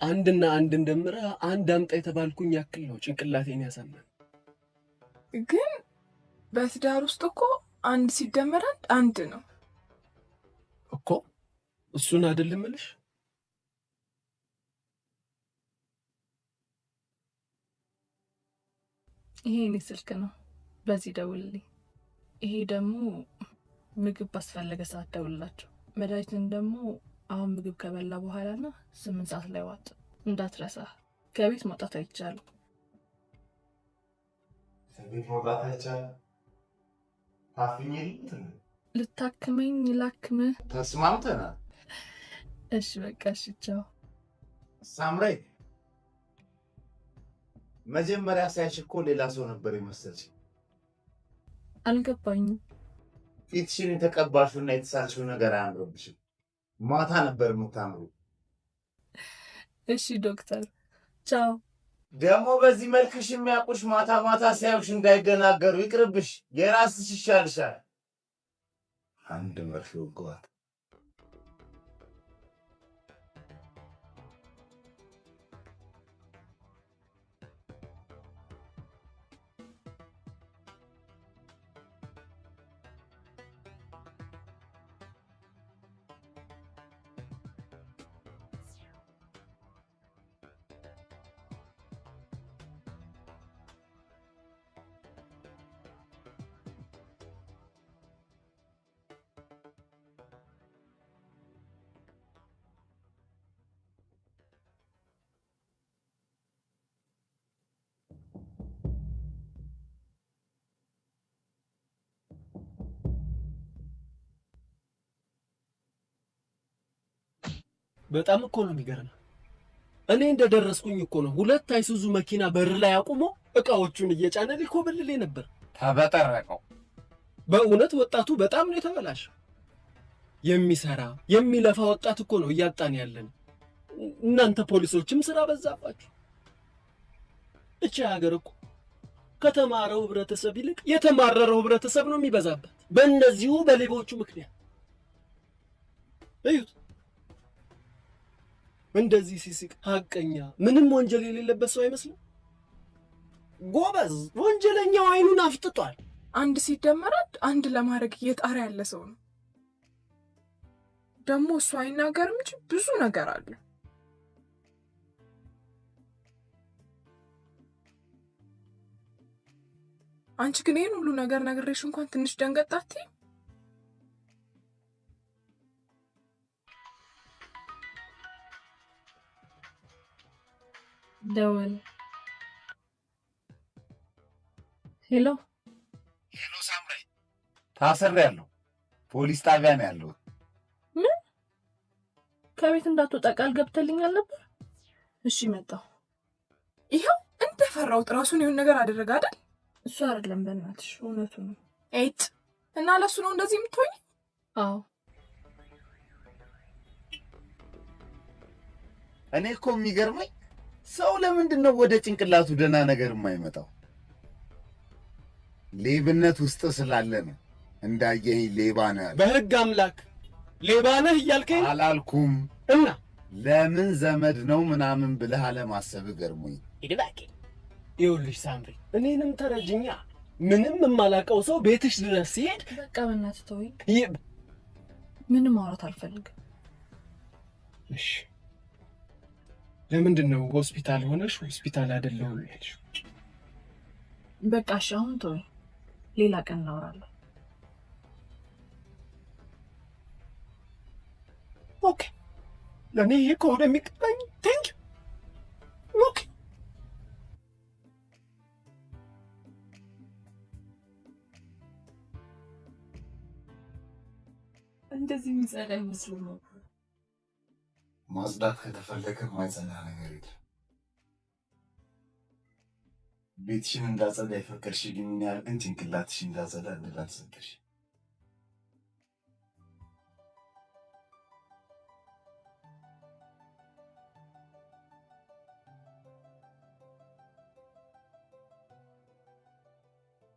አንድና አንድ እንደምራ አንድ አምጣ የተባልኩኝ ያክል ነው ጭንቅላቴን ያሳመን። ግን በትዳር ውስጥ እኮ አንድ ሲደመር አንድ ነው እኮ። እሱን አይደለም እልሽ? ይሄ እኔ ስልክ ነው፣ በዚህ ደውልልኝ። ይሄ ደግሞ ምግብ ባስፈለገ ሰዓት ደውልላቸው። መድኃኒትን ደግሞ አሁን ምግብ ከበላ በኋላና 8 ሰዓት ላይ ዋጥ እንዳትረሳ። ከቤት መውጣት አይቻልም። ከቤት መውጣት አይቻልም? ታፍኝ ልታክመኝ ላክምህ? ተስማምተናል። እሺ በቃ እሺ፣ ቻው። ሳምሬ መጀመሪያ ሳይሽ እኮ ሌላ ሰው ነበር የመሰልሽ። አልገባኝም። ፊትሽን የተቀባሽውና የተሳልሽው ነገር አያምርብሽም። ማታ ነበር የምታምሩ። እሺ ዶክተር፣ ቻው። ደግሞ በዚህ መልክሽ የሚያውቁሽ ማታ ማታ ሳይውሽ እንዳይደናገሩ ይቅርብሽ። የራስሽ ይሻልሻል። አንድ መርፌ ወገዋት። በጣም እኮ ነው የሚገርመው። እኔ እንደደረስኩኝ እኮ ነው 2 አይሱዙ መኪና በር ላይ አቁሞ እቃዎቹን እየጫነ ሊኮበልል ነበር። ተበጠረቀው። በእውነት ወጣቱ በጣም ነው የተበላሸው። የሚሰራ የሚለፋ ወጣት እኮ ነው እያጣን ያለን። እናንተ ፖሊሶችም ስራ በዛባችሁ። እቺ ሀገር እኮ ከተማረው ህብረተሰብ ይልቅ የተማረረው ህብረተሰብ ነው የሚበዛበት በእነዚሁ በሌቦቹ ምክንያት። እዩት፣ እንደዚህ ሲስቅ ሀቀኛ ምንም ወንጀል የሌለበት ሰው አይመስልም። ጎበዝ ወንጀለኛው አይኑን አፍጥጧል። አንድ ሲደመር አንድ ለማድረግ እየጣረ ያለ ሰው ነው። ደግሞ እሱ አይናገርም እንጂ ብዙ ነገር አለ። አንቺ ግን ይሄን ሁሉ ነገር ነግሬሽ እንኳን ትንሽ ደንገጥ አትይም? ደወል። ሄሎ ሄሎ፣ ሳምሬ ታስሬያለሁ። ፖሊስ ጣቢያ ነው ያለሁት። ምን? ከቤት እንዳትወጣ ቃል ገብተልኛል ነበር። እሺ መጣሁ። ይኸው እንደፈራሁት ራሱን ይሁን ነገር አደረገ አይደል? እሱ አይደለም በእናትሽ እውነቱ ነው። ኤት እና ለሱ ነው እንደዚህ የምትሆኝ? አዎ። እኔ እኮ የሚገርመኝ ሰው ለምንድን ነው ወደ ጭንቅላቱ ደህና ነገር የማይመጣው? ሌብነት ውስጥ ስላለ ነው። እንዳየኝ ሌባ ነው ያልኩት። በህግ አምላክ ሌባ ነህ እያልከኝ አላልኩም። እና ለምን ዘመድ ነው ምናምን ብለህ አለማሰብ ገርሞኝ። ይድባቂ ይኸውልሽ ሳምሪ፣ እኔንም ተረጅኛ። ምንም የማላውቀው ሰው ቤትሽ ድረስ ሲሄድ በቃ በእናትህ ተወኝ። ምንም ማውራት አልፈልግም። እሺ ለምንድን ነው ሆስፒታል ሆነሽ ሆስፒታል አይደለሁም ያልሽው? በቃ እሺ አሁን ተወኝ፣ ሌላ ቀን እናወራለን። ኦኬ ለእኔ ይሄ ከሆነ የሚቀጣኝ ቴንክ ኦኬ። እንደዚህ የሚጸዳ አይመስልም ነው። ማጽዳት ከተፈለገ ማይጸዳ ነገር የለም። ቤትሽን እንዳጸዳ የፈቀድሽልኝ ያህል ግን ጭንቅላትሽ እንዳጸዳ እድል አልሰጠሽ።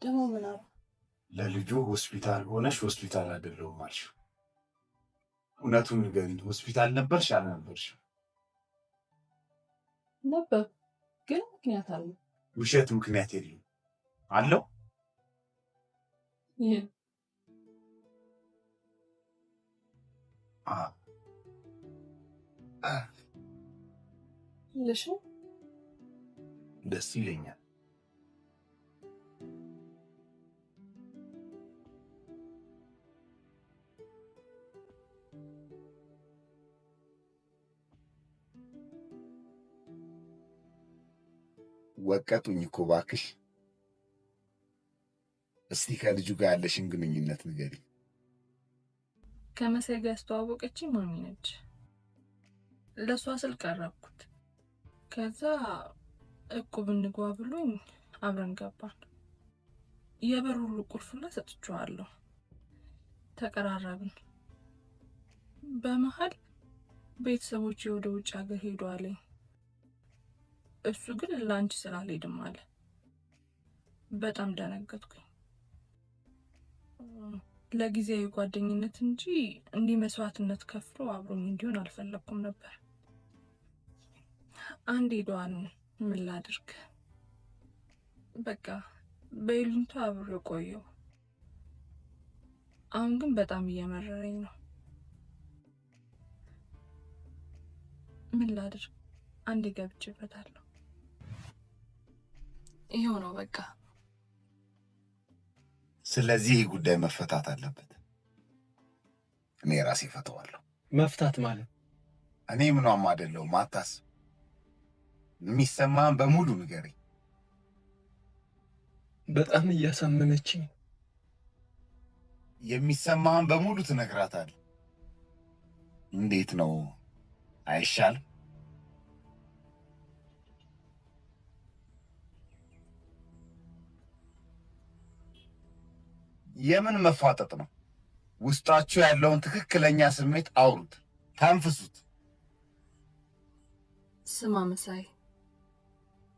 ደግሞ ምን አሉ? ለልጁ ሆስፒታል ሆነሽ ሆስፒታል አይደለሁም አልሽው። እውነቱን ንገሪኝ፣ ሆስፒታል ነበርሽ አልነበርሽም? ነበር፣ ግን ምክንያት አለው። ውሸት ምክንያት የለም አለው። ይሄ ለሽ ደስ ይለኛል። ወቀጡኝ እኮ እባክሽ። እስቲ ከልጁ ጋር ያለሽን ግንኙነት ንገሪኝ። ከመሳይ ጋር ያስተዋወቀችኝ ማሚ ነች። ለሷ ስል ቀረብኩት። ከዛ እቁብ እንግባ ብሎኝ አብረን ገባን። የበሩ ሁሉ ቁልፍ ላይ ሰጥቼዋለሁ። ተቀራረብን። በመሀል ቤተሰቦቼ ወደ ውጭ ሀገር ሄዱ አለኝ። እሱ ግን ላንቺ ስላልሄድም አለ። በጣም ደነገጥኩኝ። ለጊዜያዊ ጓደኝነት እንጂ እንዲህ መስዋዕትነት ከፍሎ አብሮኝ እንዲሆን አልፈለኩም ነበር። አንድ ሄዷን ምን ላድርግ? በቃ በይሉኝታ አብሮ ቆየው። አሁን ግን በጣም እየመረረኝ ነው። ምን ላድርግ? አንዴ ገብቼበታለሁ። ይሄው ነው በቃ። ስለዚህ ይህ ጉዳይ መፈታት አለበት። እኔ ራሴ ፈተዋለሁ። መፍታት ማለት እኔ ምኗም አይደለሁም። አታስብ። የሚሰማህን በሙሉ ንገረኝ። በጣም እያሳመነችኝ። የሚሰማህን በሙሉ ትነግራታለህ። እንዴት ነው አይሻልም? የምን መፋጠጥ ነው? ውስጣችሁ ያለውን ትክክለኛ ስሜት አውሩት፣ ተንፍሱት። ስማ መሳይ፣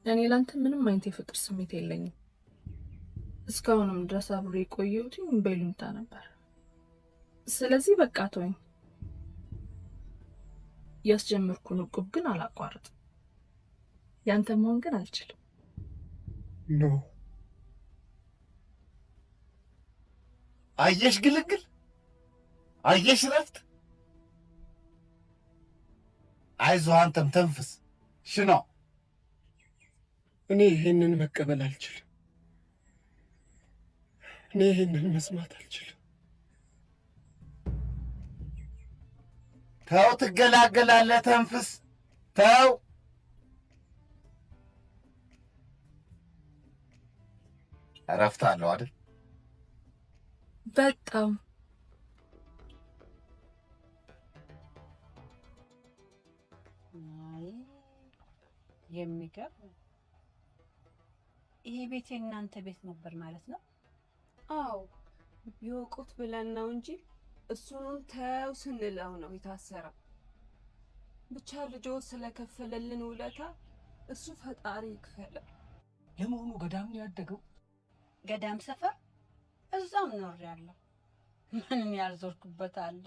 እኔ ላንተ ምንም አይነት የፍቅር ስሜት የለኝም። እስካሁንም ድረስ አብሬ የቆየሁት በይሉኝታ ነበር። ስለዚህ በቃ ተወኝ። ያስጀመርኩን ዕቁብ ግን አላቋርጥም። ያንተ መሆን ግን አልችልም። ኖ አየሽ ግልግል፣ አየሽ ረፍት። አይዞህ አንተም ተንፍስ። ሽኖ እኔ ይሄንን መቀበል አልችልም። እኔ ይሄንን መስማት አልችልም። ተው፣ ትገላገላለህ። ተንፍስ። ተው። እረፍት አለው አይደል? በጣም የሚገርም። ይሄ ቤት የእናንተ ቤት ነበር ማለት ነው? አዎ ይወቁት ብለን ነው እንጂ እሱንም ተው ስንለው ነው የታሰረው። ብቻ ልጆ ስለከፈለልን ውለታ እሱ ፈጣሪ ይክፈለው። ለመሆኑ ገዳም ነው ያደገው? ገዳም ሰፈር እዛም ኖሬያለሁ። ምንም ያልዞርኩበት አለ።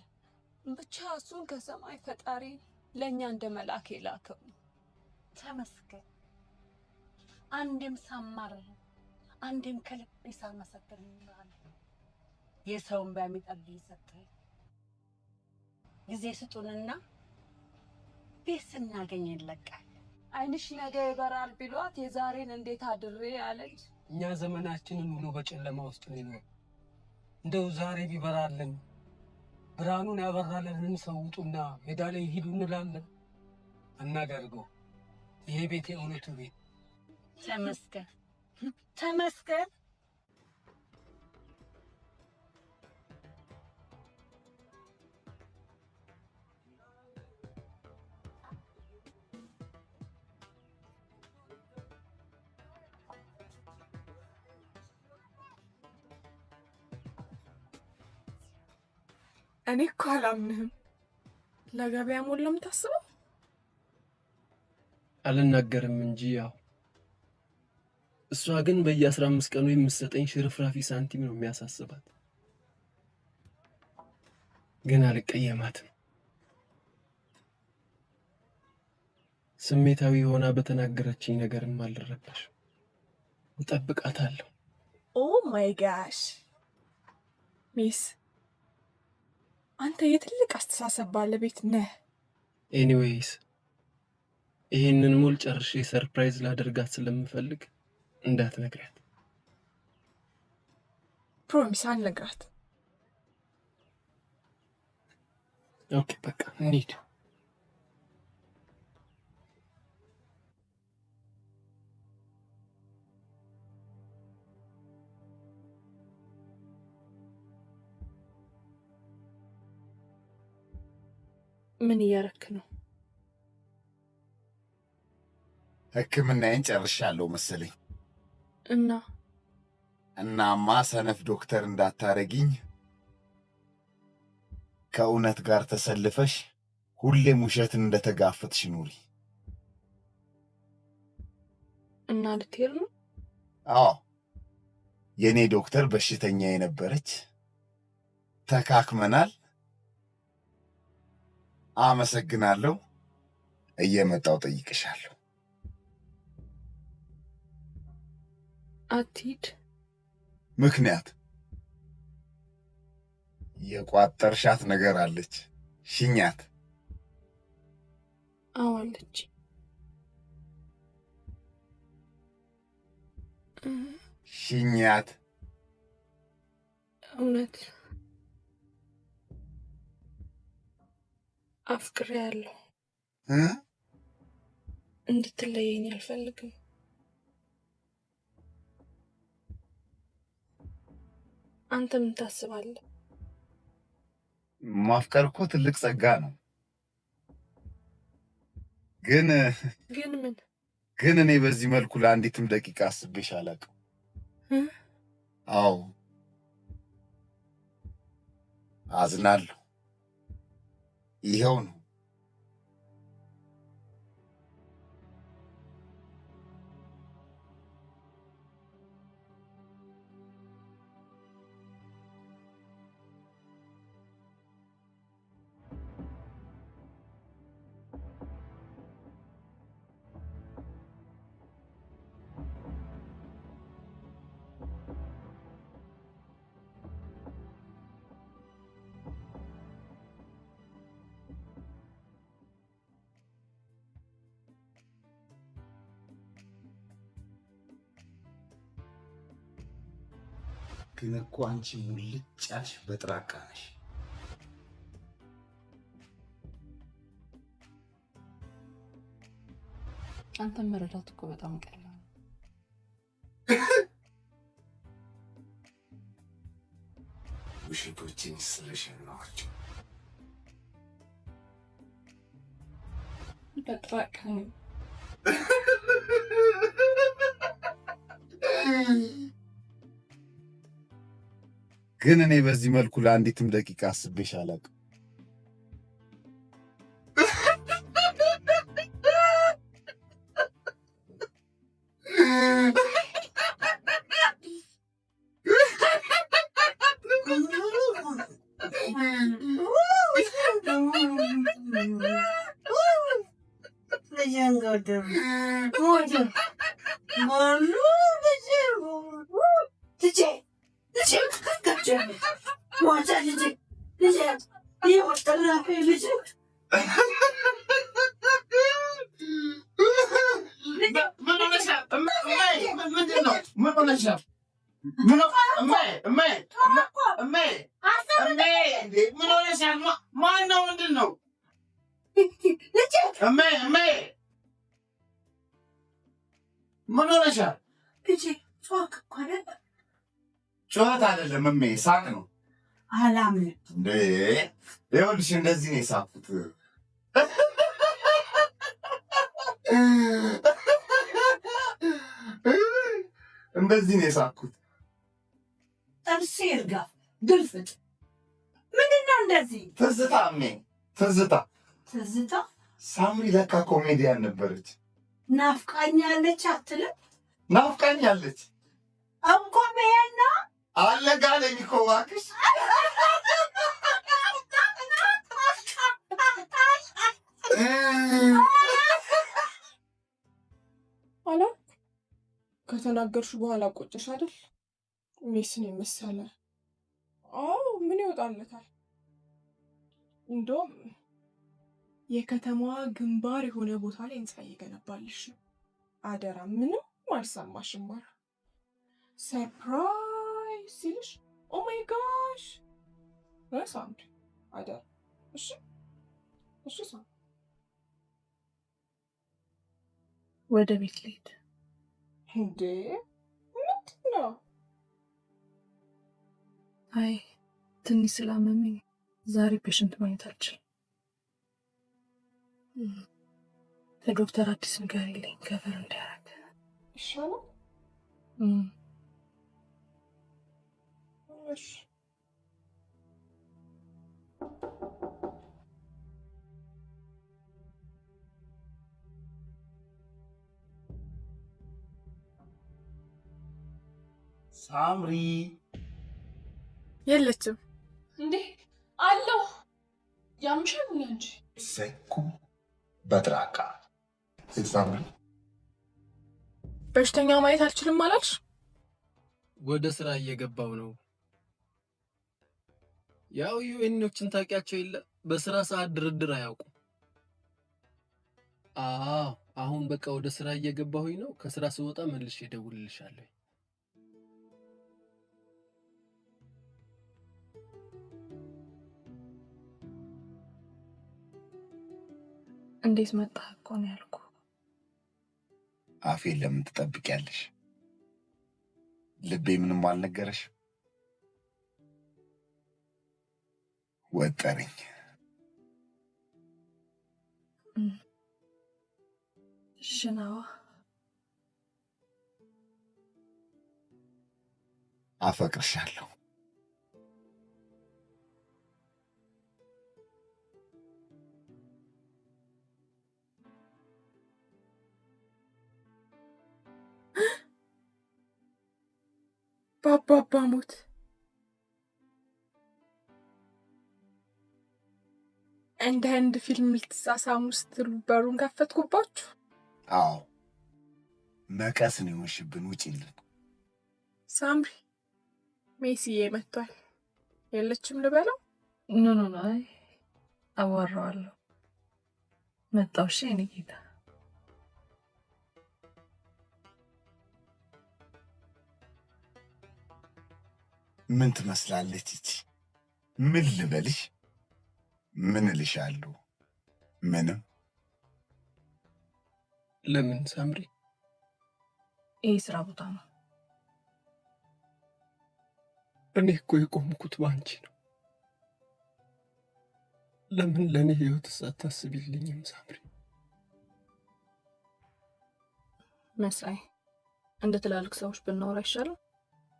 ብቻ እሱን ከሰማይ ፈጣሪ ለእኛ እንደ መልአክ የላከው ነው። ተመስገን። አንዴም ሳማረር አንዴም ከልቤ ሳመሰግን እኖራለሁ። የሰውን በሚጠብ ሰጠኝ። ጊዜ ስጡንና ቤት ስናገኝ ይለቃል። ዓይንሽ ነገ ይበራል ቢሏት የዛሬን እንዴት አድሬ አለች። እኛ ዘመናችንን ሙሉ በጨለማ ውስጥ ነው የኖርነው። እንደው ዛሬ ቢበራልን ብርሃኑን ያበራልንን ሰው ውጡና ሜዳ ላይ ሂዱ እንላለን። አናደርገው። ይሄ ቤት የእውነቱ ቤት። ተመስገን ተመስገን። እኔ እኮ አላምንህም። ለገበያ ሞል ነው የምታስበው? አልናገርም እንጂ ያው እሷ ግን በየ15 ቀኑ የምትሰጠኝ ሽርፍራፊ ሳንቲም ነው የሚያሳስባት። ግን አልቀየማትም። ስሜታዊ ሆና በተናገረችኝ ነገርም አልረበሽ። እጠብቃታለሁ። ኦ ማይ ጋሽ ሚስ፣ አንተ የትልቅ አስተሳሰብ ባለቤት ነህ። ኤኒዌይስ ይሄንን ሙል ጨርሼ ሰርፕራይዝ ላደርጋት ስለምፈልግ እንዳትነግሪያት። ፕሮሚስ አልነግራት። ኦኬ በቃ እንሂድ። ምን እያረክ ነው? ሕክምናዬን ጨርሻለሁ መሰለኝ። እናማ ሰነፍ ዶክተር እንዳታረጊኝ፣ ከእውነት ጋር ተሰልፈሽ ሁሌም ውሸትን እንደተጋፈጥሽ ኑሪ። እና ልትሄድ ነው? አዎ፣ የኔ ዶክተር በሽተኛ የነበረች። ተካክመናል። አመሰግናለሁ። እየመጣው ጠይቅሻለሁ። አትሂድ። ምክንያት? የቋጠርሻት ነገር አለች። ሽኛት። አዋለች። ሽኛት። እውነት አፍቅሬያለሁ። እንድትለየኝ አልፈልግም። አንተ ምን ታስባለህ? ማፍቀር እኮ ትልቅ ጸጋ ነው። ግን ምን ግን እኔ በዚህ መልኩ ለአንዲትም ደቂቃ አስቤሽ አላውቅም። አዎ አዝናለሁ። ይኸው ነው። ግን እኮ አንቺ ሙልጭ ያልሽ በጥራቃ ነሽ። አንተን መረዳት እኮ በጣም ቀላል ነው። ውሸቶችን ስለሽን ናቸው። በጥራቃ ነው። ግን እኔ በዚህ መልኩ ለአንዲትም ደቂቃ አስቤሽ አላውቅም። ጩኸት አይደለም እሜ፣ ሳቅ ነው። አላምን እንዴ ይኸውልሽ፣ እንደዚህ ነው የሳቅሁት። እንደዚህ ነው የሳቅሁት። ጥርሴ ይርጋ ግልፍጥ። ምንድን ነው እንደዚህ? ትዝታ እሜ፣ ትዝታ። ትዝታ? ሳምሪ ለካ ኮሜዲያን ነበረች። ናፍቃኛለች አትልም? ናፍቃኛለች እንኳ መሄና አለጋለኝ እኮ እባክሽ። አላ ከተናገርሽ በኋላ ቆጭሽ አይደል? ሜስን የመሰለ ምን ይወጣለታል? እንደውም የከተማዋ ግንባር የሆነ ቦታ ላይ ህንፃ እየገነባልሽ ነው። አደራ ምንም አልሰማሽም አሉ። ሰርፕራይዝ ሲልሽ ኦ ማይ ጋሽ ሳምሪ አደራ። እሺ እሺ። ሳምሪ ወደ ቤት ልሄድ። እንዴ ምንድን ነው? አይ ትንሽ ስላመመኝ ዛሬ ፔሽንት ማግኘት አልችልም። ለዶክተር አዲስ ነገር የለኝ ከቨር እንዲያደርግ ይሻላል። እሺ ሳምሪ የለችም እንዴ? አለው ያምሻል እንጂ ሰኩ በጥራቃ ሳምሪ በሽተኛ ማየት አልችልም አላልሽ? ወደ ስራ እየገባው ነው። ያው ዩኤኖችን ታውቂያቸው የለ በስራ ሰዓት ድርድር አያውቁም። አሁን በቃ ወደ ስራ እየገባሁኝ ነው። ከስራ ስወጣ መልሼ እደውልልሻለሁ። እንዴት መጣህ እኮ ነው ያልኩህ። አፌን ለምን ትጠብቂያለሽ? ልቤ ምንም አልነገረሽ? ወጠረኝ። ሽናዋ አፈቅርሻለሁ። በአባባ ሞት እንደ ህንድ ፊልም ልትሳሳሙ ስትሉ በሩን ከፈትኩባችሁ? አዎ መቀስ ነው የሆንሽብን። ውጪልን። ሳምሪ ሜሲዬ መጥቷል። የለችም ልበለው? ኖ ኖ ኖ፣ አይ አዋራዋለሁ። መጣው። እሺ የኔ ጌታ። ምን ትመስላለች እቺ? ምን ልበልሽ? ምን እልሻለሁ? ምንም። ለምን ሳምሪ? ይህ ስራ ቦታ ነው። እኔ እኮ የቆምኩት ባንቺ ነው። ለምን ለእኔ ህይወት ሳታስቢልኝም ሳምሪ? መሳይ፣ እንደ ትላልቅ ሰዎች ብናወራ ይሻላል።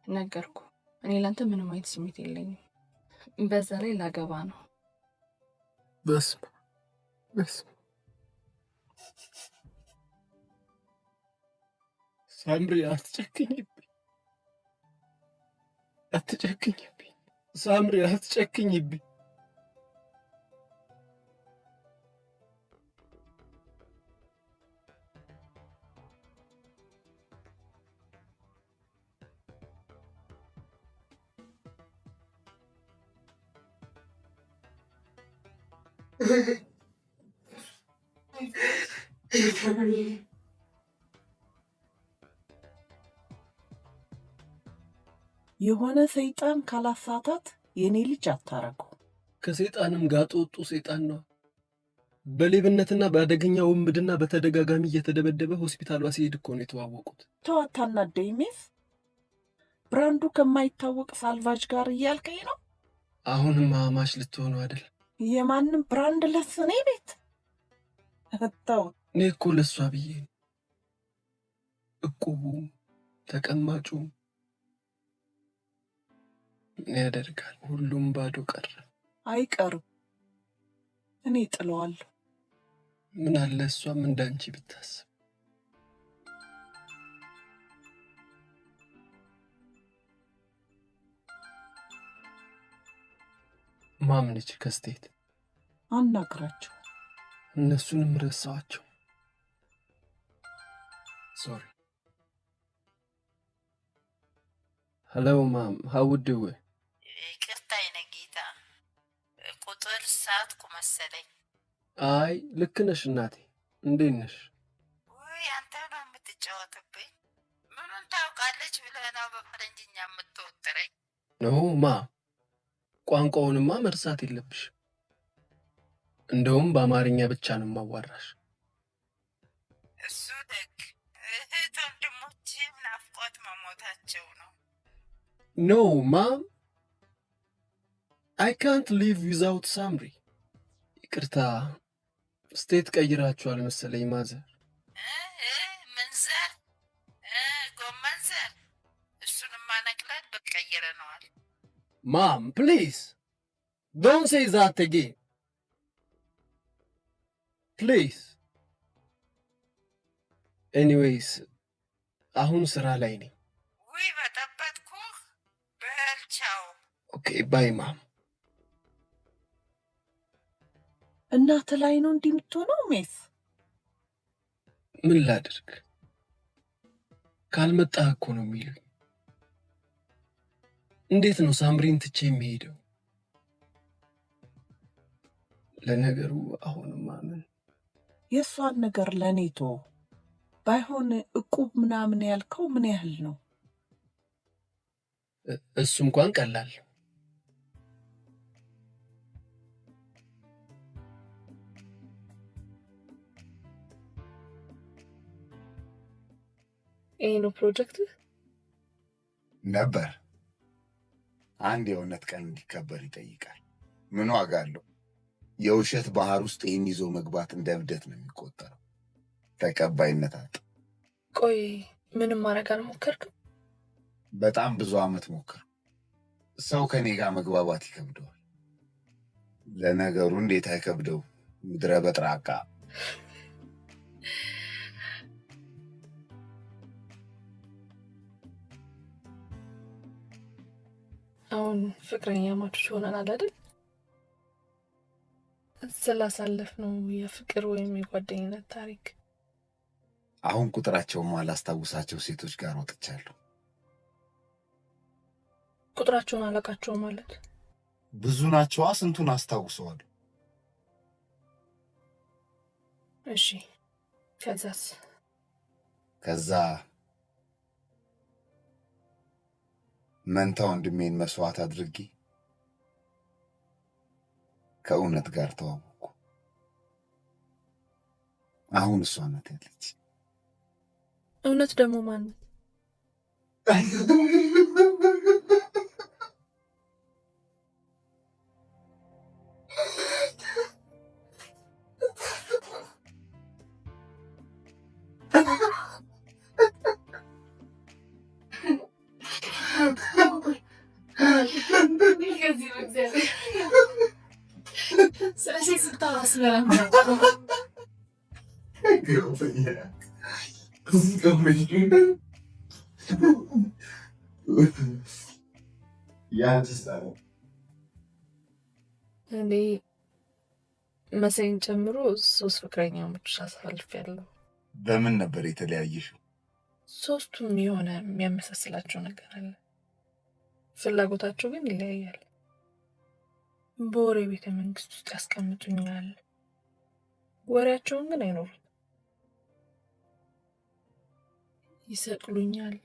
ነገርኩ፣ እኔ ላንተ ምንም አይነት ስሜት የለኝም። በዛ ላይ ላገባ ነው። በስመ ሳምሪ፣ አትጨክኝብኝ ሳምሪ፣ አትጨክኝብኝ። የሆነ ሰይጣን ካላሳታት የኔ ልጅ አታረገው። ከሰይጣንም ጋር ወጡ ሰይጣን ነው። በሌብነትና በአደገኛ ውንብድና በተደጋጋሚ እየተደበደበ ሆስፒታሏ ሲሄድ እኮ ነው የተዋወቁት። ተዋታና ደይሜስ ብራንዱ ከማይታወቅ ሳልቫጅ ጋር እያልከኝ ነው? አሁንም አማች ልትሆኑ አይደል? የማንም ብራንድ ለስኔ ቤት ተው። እኔ እኮ ለሷ ብዬ ነው። እቁቡ ተቀማጩ ምን ያደርጋል፣ ሁሉም ባዶ ቀረ። አይቀርም፣ እኔ ጥለዋለሁ። ምን አለ እሷም እንዳንቺ ብታስብ። ማምነች ከስቴት አናግራቸው። እነሱንም ረሳዋቸው። ሶሪ። ሄሎ ማም፣ ሃው ዱ ዩ? ይቅርታ የኔ ጌታ፣ ቁጥር ሳትኩ መሰለኝ። አይ ልክ ነሽ እናቴ። እንዴት ነሽ? ውይ አንተ ነው የምትጫወትብኝ። ምኑን ታውቃለች ብለህ ነው በፈረንጅኛ የምትወጥረኝ? ኖ ማ፣ ቋንቋውንማ መርሳት የለብሽ። እንደውም በአማርኛ ብቻ ነው ማዋራሽ። እሱ ደግ። እህት ወንድሞችም ናፍቆት መሞታቸው ነው። ኖ ማም፣ አይ ካንት ሊቭ ዊዛውት ሳምሪ። ይቅርታ፣ ስቴት ቀይራችኋል መሰለኝ ማዘር። ምን ዘር? ጎመን ዘር? እሱንማ ነቅለን በቀይረነዋል። ማም ፕሊዝ ዶንት ሴይ ዛት አጌን ፕሊዝ። ኤኒዌይስ አሁን ስራ ላይ ነኝ። ውይ በጠበጥኩህ። በል ቻው። ኦኬ ባይ ማም። እናት ላይ ነው እንዲህ የምትሆነው ሜስ? ምን ላድርግ? ካልመጣህ እኮ ነው የሚሉኝ። እንዴት ነው ሳምሪን ትቼ የሚሄደው? ለነገሩ አሁንማ ምን የእሷን ነገር ለእኔ ተወው። ባይሆን እቁብ ምናምን ያልከው ምን ያህል ነው? እሱ እንኳን ቀላል። ይሄ ነው ፕሮጀክት ነበር። አንድ የእውነት ቀን እንዲከበር ይጠይቃል። ምን ዋጋ አለው? የውሸት ባህር ውስጥ ይህን ይዞ መግባት እንደ እብደት ነው የሚቆጠረው። ተቀባይነት አጣ። ቆይ ምንም ማድረግ አልሞከርክም? በጣም ብዙ አመት ሞከር። ሰው ከኔ ጋር መግባባት ይከብደዋል። ለነገሩ እንዴት አይከብደው? ምድረ በጥራቃ አሁን ፍቅረኛ ማቾች ሆነናል አይደል? ስላሳለፍነው የፍቅር ወይም የጓደኝነት ታሪክ አሁን ቁጥራቸውን ማላስታውሳቸው ሴቶች ጋር ወጥቻለሁ። ቁጥራቸውን አላቃቸው ማለት ብዙ ናቸዋ። ስንቱን አስታውሰዋል? እሺ ከዛስ? ከዛ መንታ ወንድሜን መስዋዕት አድርጌ ከእውነት ጋር ተዋወቅኩ። አሁን እሷ ናት ያለች። እውነት ደግሞ ማን ነው? እኔ መሳይን ጨምሮ 3 ፍቅረኛሞች አሳልፌያለሁ። በምን ነበር የተለያየሽው? ሶስቱም የሆነ የሚያመሳስላቸው ነገር አለ። ፍላጎታቸው ግን ይለያያል። በወሬ ቤተ መንግስት ውስጥ ያስቀምጡኛል፣ ወሬያቸውን ግን አይኖሩም። ይሰቅሉኛል፣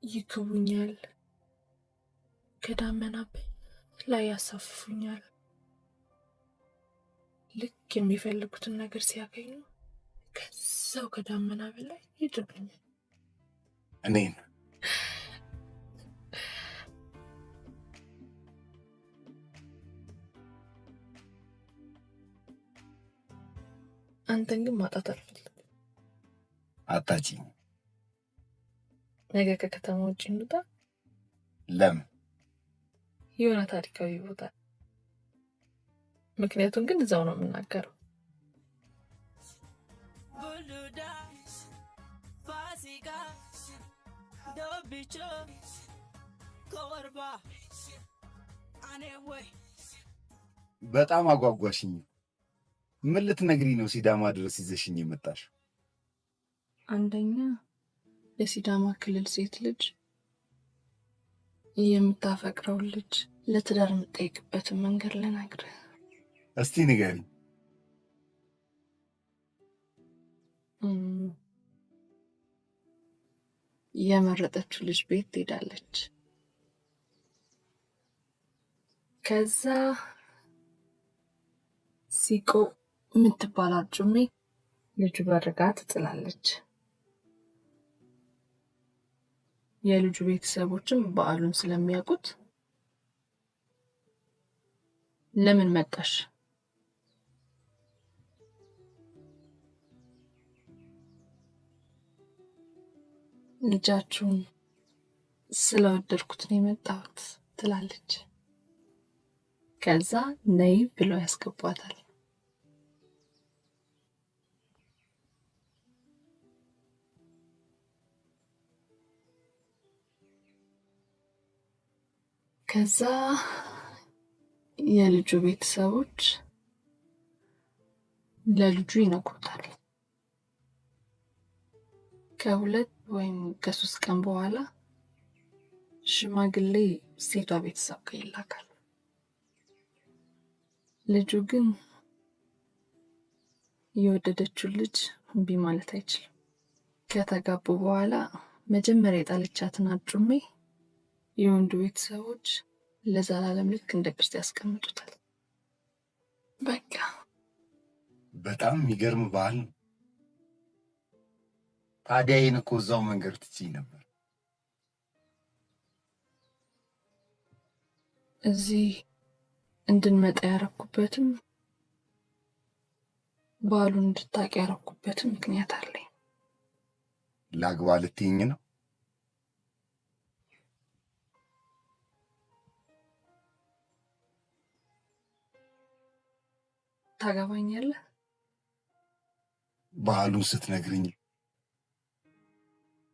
ይክቡኛል፣ ከዳመና ላይ ያሳፍፉኛል። ልክ የሚፈልጉትን ነገር ሲያገኙ ከዛው ከዳመና በላይ ይጥሉኛል። እኔን አንተን ግን ማጣት አልፈልግም። አታጪኝ። ነገ ከከተማ ውጭ እንውጣ። ለምን? የሆነ ታሪካዊ ቦታ። ምክንያቱም ግን እዛው ነው የምናገረው። በጣም አጓጓሽኝ። ምን ልትነግሪ ነው ሲዳማ ድረስ ይዘሽኝ የመጣሽ? አንደኛ የሲዳማ ክልል ሴት ልጅ የምታፈቅረው ልጅ ለትዳር የምጠይቅበትን መንገድ ልነግርህ። እስቲ ንገሪኝ። የመረጠችው ልጅ ቤት ትሄዳለች። ከዛ ሲቆ የምትባል አርጩሜ ልጁ በርጋ ትጥላለች። የልጁ ቤተሰቦችም በዓሉን ስለሚያውቁት ለምን መጣሽ? ልጃችሁን ስለወደድኩት ነው የመጣሁት ትላለች። ከዛ ነይ ብለው ያስገቧታል። ከዛ የልጁ ቤተሰቦች ለልጁ ይነግሩታል። ከ2 ወይም ከ3 ቀን በኋላ ሽማግሌ ሴቷ ቤተሰብ ጋር ይላካል። ልጁ ግን የወደደችው ልጅ እምቢ ማለት አይችልም። ከተጋቡ በኋላ መጀመሪያ የጣለቻትን አርጩሜ የወንዱ ቤተሰቦች ለዘላለም ልክ እንደ ቅርስ ያስቀምጡታል። በቃ በጣም የሚገርም ባህል ነው። ታዲያ ይህን እኮ እዛው መንገድ ትችይ ነበር። እዚህ እንድንመጣ ያረኩበትም ባሉን እንድታውቂ ያደረኩበትም ምክንያት አለኝ። ላግባ ልትይኝ ነው? ታገባኛለህ? ባህሉን ስትነግርኝ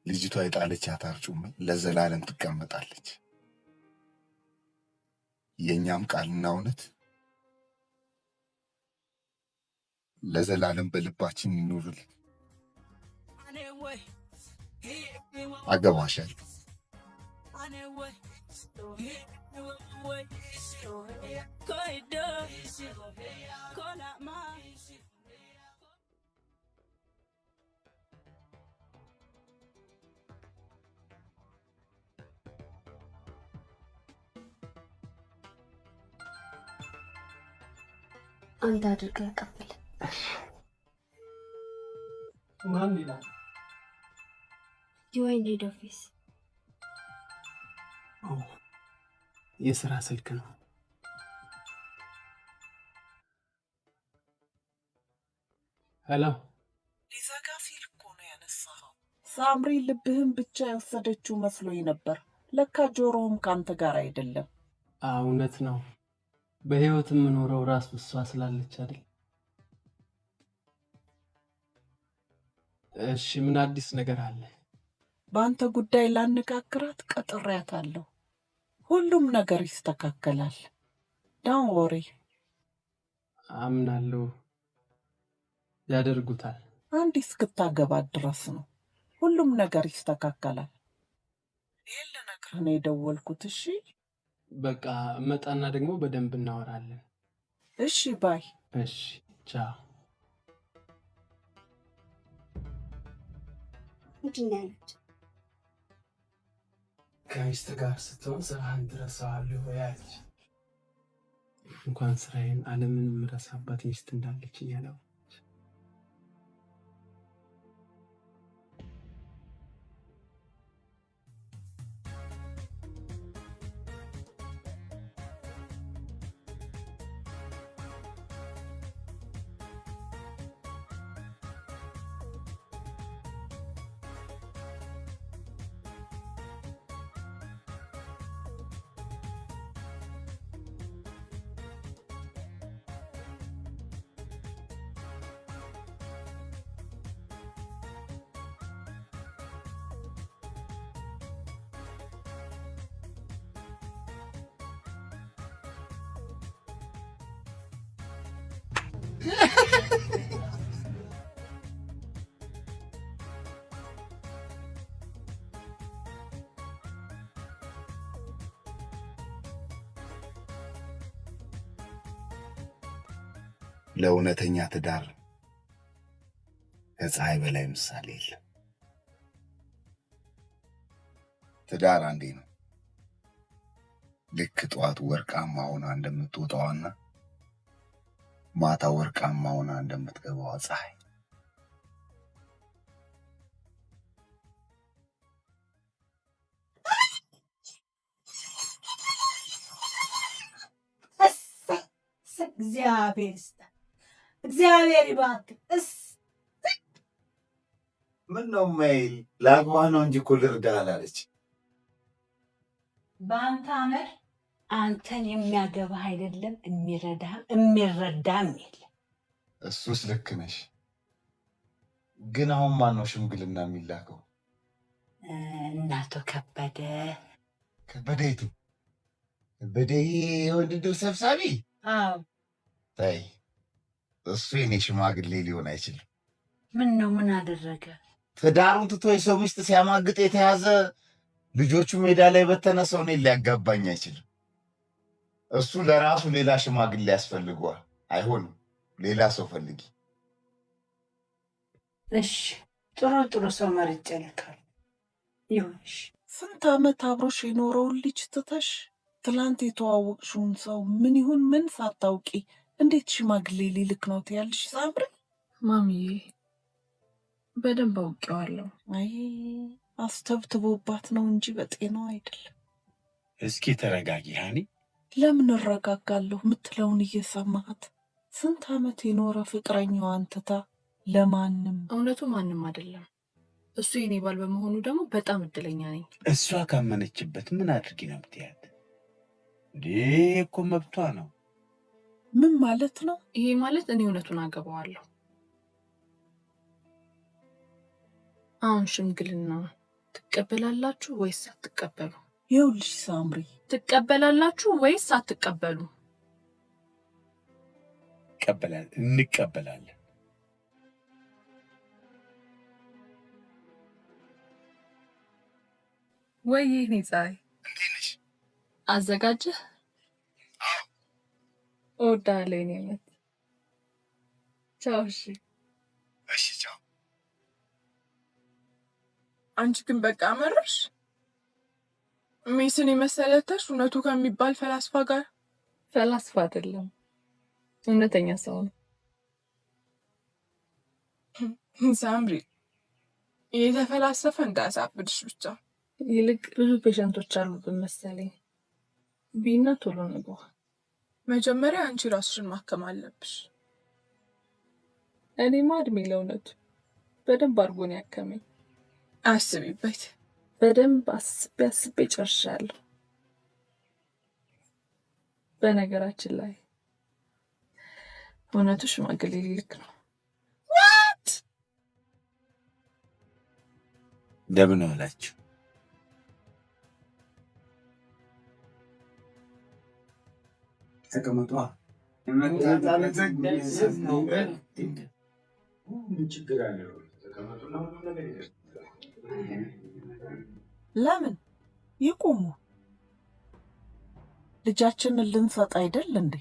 ልጅቷ የጣለቻት አርጩሜ ለዘላለም ትቀመጣለች። የእኛም ቃልና እውነት ለዘላለም በልባችን ይኑርልን። አገባሻለሁ። አንድ አድርገህ ቀበል። ማን ይላል? ጆይን ሄድ ኦፊስ። የስራ ስልክ ነው። ሄሎ። ሊዘጋ ሲል እኮ ነው ያነሳኸው። ሳምሪ ልብህን ብቻ የወሰደችው መስሎኝ ነበር። ለካ ጆሮውም ካንተ ጋር አይደለም። እውነት ነው። በህይወት የምኖረው ራስ እሷ ስላለች አይደል? እሺ ምን አዲስ ነገር አለ? በአንተ ጉዳይ ላነጋግራት ቀጥሬያታለሁ። ሁሉም ነገር ይስተካከላል። ዳውን ወሪ። አምናለሁ ያደርጉታል። አንድ እስክታገባት ድረስ ነው። ሁሉም ነገር ይስተካከላል። ይሄን ልነግርህ ነው የደወልኩት። እሺ በቃ መጣና ደግሞ በደንብ እናወራለን። እሺ ባይ። እሺ ቻው። ምንድን ነው ያሉት? ከሚስት ጋር ስትሆን ስራህን ትረሳዋለህ ወይ አለች። እንኳን ስራዬን ዓለምን የምረሳባት ሚስት እንዳለች እያለው ለእውነተኛ ትዳር ከፀሐይ በላይ ምሳሌ የለም። ትዳር አንዴ ነው። ልክ ጠዋት ወርቃማ ሆና እንደምትወጣዋና ማታ ወርቃማ ሆና እንደምትገባዋ ፀሐይ። እግዚአብሔር ይስጥህ፣ እግዚአብሔር ይባርክ። ምን ነው ማይል ላግባ ነው እንጂ እኮ ልርዳህ አላለች። በአንተ አመል አንተን የሚያገባህ አይደለም የሚረዳም የለም። እሱስ ልክ ነሽ። ግን አሁን ማን ነው ሽምግልና የሚላከው? እናቶ ከበደ። ከበደ የቱ? ከበደ የወንድድር ሰብሳቢ? አዎ። ተይ፣ እሱ የኔ ሽማግሌ ሊሆን አይችልም። ምን ነው? ምን አደረገ? ትዳሩን ትቶ የሰው ሚስት ሲያማግጥ የተያዘ ልጆቹ ሜዳ ላይ በተነ ሰው እኔን ሊያጋባኝ አይችልም። እሱ ለራሱ ሌላ ሽማግሌ ያስፈልገዋል። አይሆንም፣ ሌላ ሰው ፈልጊ። እሺ፣ ጥሩ ሰው መርጬ ልካለሁ። ይሁንሽ። ስንት ዓመት አብሮሽ የኖረውን ልጅ ትተሽ ትላንት የተዋወቅሽውን ሰው ምን ይሁን ምን ሳታውቂ እንዴት ሽማግሌ ሊልክ ነው ትያለሽ? ሳምሪ ማሚዬ በደንብ አውቄዋለሁ። አይ አስተብትቦባት ነው እንጂ በጤናው አይደለም። እስኪ ተረጋጊ ሃኒ። ለምን እረጋጋለሁ? የምትለውን እየሰማሃት ስንት ዓመት የኖረ ፍቅረኛዋን ትታ ለማንም። እውነቱ ማንም አይደለም። እሱ የኔ ባል በመሆኑ ደግሞ በጣም እድለኛ ነኝ። እሷ ካመነችበት ምን አድርጊ ነው የምትያት? እንዴ እኮ መብቷ ነው። ምን ማለት ነው? ይሄ ማለት እኔ እውነቱን አገባዋለሁ። አሁን ሽምግልና ትቀበላላችሁ ወይስ አትቀበሉ? ይኸውልሽ ሳምሪ፣ ትቀበላላችሁ ወይስ አትቀበሉ? እንቀበላለን። ወይ እኔ ፀሐይ አዘጋጀህ? እወዳለሁ የኔ እናት። ቻው። እሺ ቻው። አንቺ ግን በቃ አመረርሽ። ሜስን የመሰለተሽ እውነቱ ከሚባል ፈላስፋ ጋር። ፈላስፋ አይደለም፣ እውነተኛ ሰው ነው። ሳምሪ እየተፈላሰፈ እንዳያሳብድሽ ብቻ። ይልቅ ብዙ ፔሸንቶች አሉብን መሰለኝ። ቢና ቶሎ ንገ። መጀመሪያ አንቺ ራስሽን ማከም አለብሽ። እኔማ እድሜ ለእውነቱ በደንብ አድርጎን ያከመኝ። አስቢበት። በደንብ አስቤ ጨርሻለሁ። በነገራችን ላይ እውነቱ ሽማግሌ ሊልክ ነው። ዋት እንደምን ዋላችሁ? ተቀመጧ። ችግር አለው። ለምን ይቁሙ? ልጃችንን ልንሰጥ አይደል እንዴ?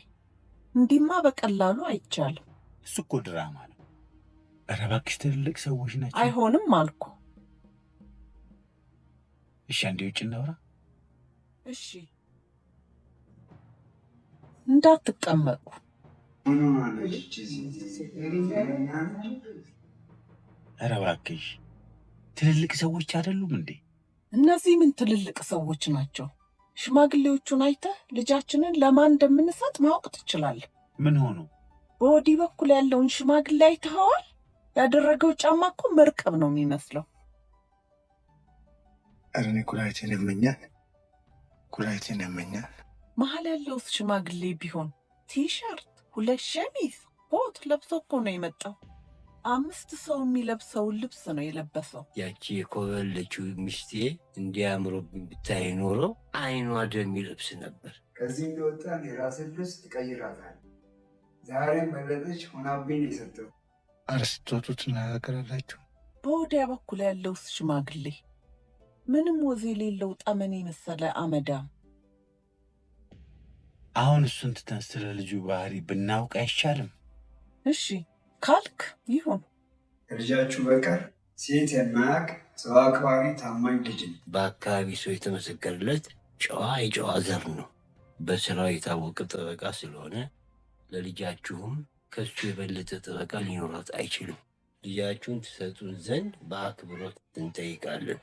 እንዲማ በቀላሉ አይቻልም። እሱ እኮ ድራማ ነው። ኧረ እባክሽ ትልልቅ ሰዎች ናቸው። አይሆንም አልኩ። እሺ አንዴ ውጭ እናውራ። እሺ እንዳትቀመጡ። ኧረ እባክሽ ትልልቅ ሰዎች አይደሉም እንዴ? እነዚህ ምን ትልልቅ ሰዎች ናቸው? ሽማግሌዎቹን አይተህ ልጃችንን ለማን እንደምንሰጥ ማወቅ ትችላለህ። ምን ሆኑ? በወዲህ በኩል ያለውን ሽማግሌ አይተኸዋል? ያደረገው ጫማ እኮ መርከብ ነው የሚመስለው። ኧረ እኔ ኩላሊቴን ያመኛል። መሀል ያለውስ ሽማግሌ ቢሆን ቲሸርት፣ 2 ሸሚዝ፣ ኮት ለብሶ እኮ ነው የመጣው። 5 ሰው የሚለብሰውን ልብስ ነው የለበሰው። ያቺ የኮበለችው ሚስቴ እንዲያምሮብኝ ብታይ ኖሮ አይኗ ደም ይለብስ ነበር። ከዚህ እንደወጣን የራስን ልብስ ትቀይራታል። ዛሬ መለጠች ሆናብኝ የሰጠው። ኧረ ስትወጡ ትነጋገራላችሁ። በወዲያ በኩል ያለውስ ሽማግሌ ምንም ወዝ የሌለው ጠመኔ መሰለ አመዳም። አሁን እሱን ትተን ስለ ልጁ ባህሪ ብናውቅ አይሻልም? እሺ ካልክ ይሁን። ከልጃችሁ በቀር ሴት የማያውቅ ሰው አክባሪ ታማኝ ልጅ ነው። በአካባቢ ሰው የተመሰከረለት የጨዋ ዘር ነው። በስራው የታወቀ ጠበቃ ስለሆነ ለልጃችሁም ከሱ የበለጠ ጠበቃ ሊኖራት አይችልም። ልጃችሁን ትሰጡን ዘንድ በአክብሮት እንጠይቃለን።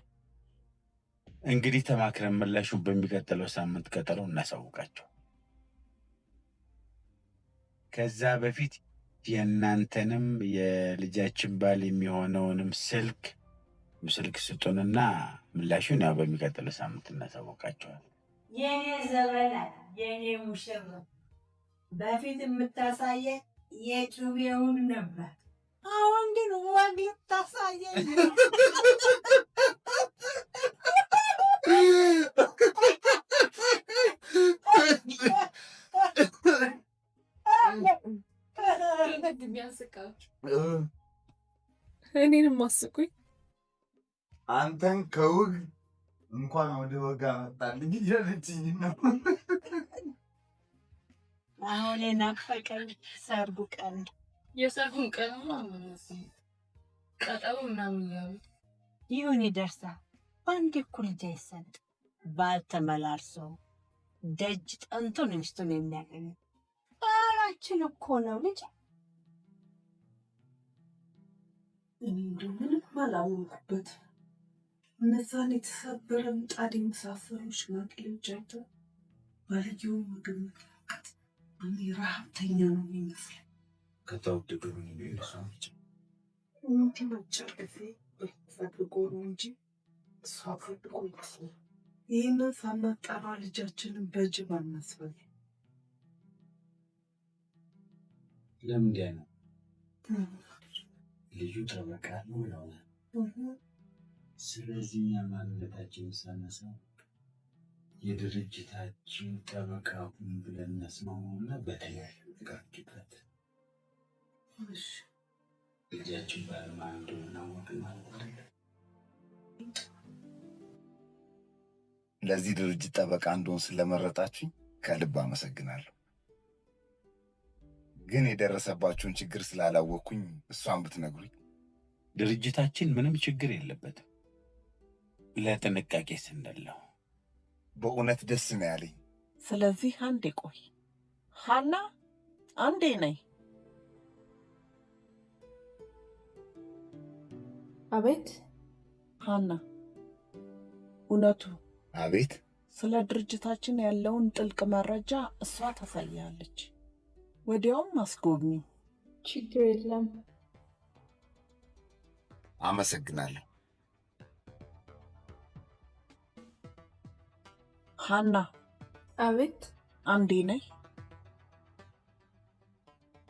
እንግዲህ ተማክረን ምላሹን በሚቀጥለው ሳምንት ቀጠሮ እናሳውቃቸው። ከዛ በፊት የእናንተንም የልጃችን ባል የሚሆነውንም ስልክ ስጡንና ምላሹን ያው በሚቀጥለው ሳምንት እናሳውቃቸዋል። የኔ ዘበና፣ የኔ ሙሽራ፣ በፊት የምታሳየ የጩቤውን ነበር። አሁን ግን ወግ ልታሳየኝ ነው። እኔንም አስቁኝ። አንተን ከውግ እንኳን ወደ ወጋ መጣልኝ እያለችኝ ነው። አሁን የናፈቀኝ ሰርጉ ቀን፣ የሰርጉን ቀን ቀጠሮ ምናምን እያሉ ይሁን ይደርሳል። በአንድ እኩል ልጅ አይሰጥ። ባል ተመላልሶ ደጅ ጠንቶ ነው ሚስቱን የሚያገኙ። ባላችን እኮ ነው ልጅ። እኔ እንደው ምንም አላወቅኩበትም። እነዛን የተሰበረ ምጣድ የመሳሰሉ ሽማግሌዎች አይተው ባልየውን ምግብ መላቀት እኔ ረሀብተኛ ነው የሚመስለኝ። ከተወደዱ እሷ ብቻ እንጂ መጨረፌ ፈልጎ ነው እንጂ እሷ ፈልጎ ይመስላል። ይህንን ሳናጣራ ልጃችንን በጅብ አናስበል። ለምን እንዲህ አይነት ልጁ ጠበቃ ነው ይሆናል። ስለዚህ እኛ ማንነታችንን ሳነሳ የድርጅታችን ጠበቃ ሁን ብለን እናስማማውና በተለያዩ ጥቃቅበት ልጃችን ባለማ እንደሆነ ወቅን ማለት አይደለም። ለዚህ ድርጅት ጠበቃ እንደሆን ስለመረጣችሁ ከልብ አመሰግናለሁ። ግን የደረሰባችሁን ችግር ስላላወቅኩኝ እሷን ብትነግሩኝ። ድርጅታችን ምንም ችግር የለበትም፣ ለጥንቃቄ ስንል ነው። በእውነት ደስ ነው ያለኝ። ስለዚህ አንዴ ቆይ ሀና፣ አንዴ ነይ። አቤት ሀና፣ እውነቱ። አቤት። ስለ ድርጅታችን ያለውን ጥልቅ መረጃ እሷ ታሳያለች። ወዲያውም አስጎብኙ። ችግር የለም። አመሰግናለሁ። ሀና። አቤት። አንዴ ነይ።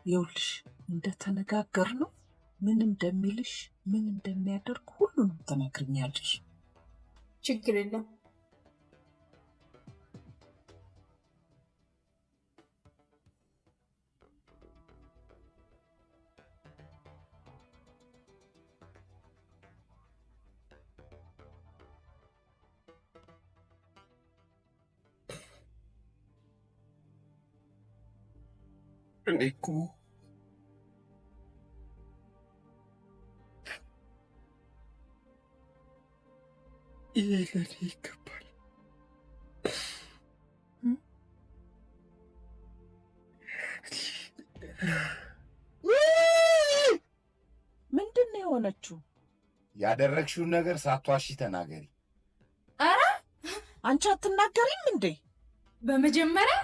ይኸውልሽ እንደተነጋገርነው ምን እንደሚልሽ ምን እንደሚያደርግ ሁሉንም ትነግሪኛለሽ። ችግር የለም። እኔ እኮ ይሄ ለኔ ይገባል። ምንድን ነው የሆነችው? ያደረግሽውን ነገር ሳትዋሺ ተናገሪ። ኧረ አንቺ አትናገሪም እንዴ? በመጀመሪያ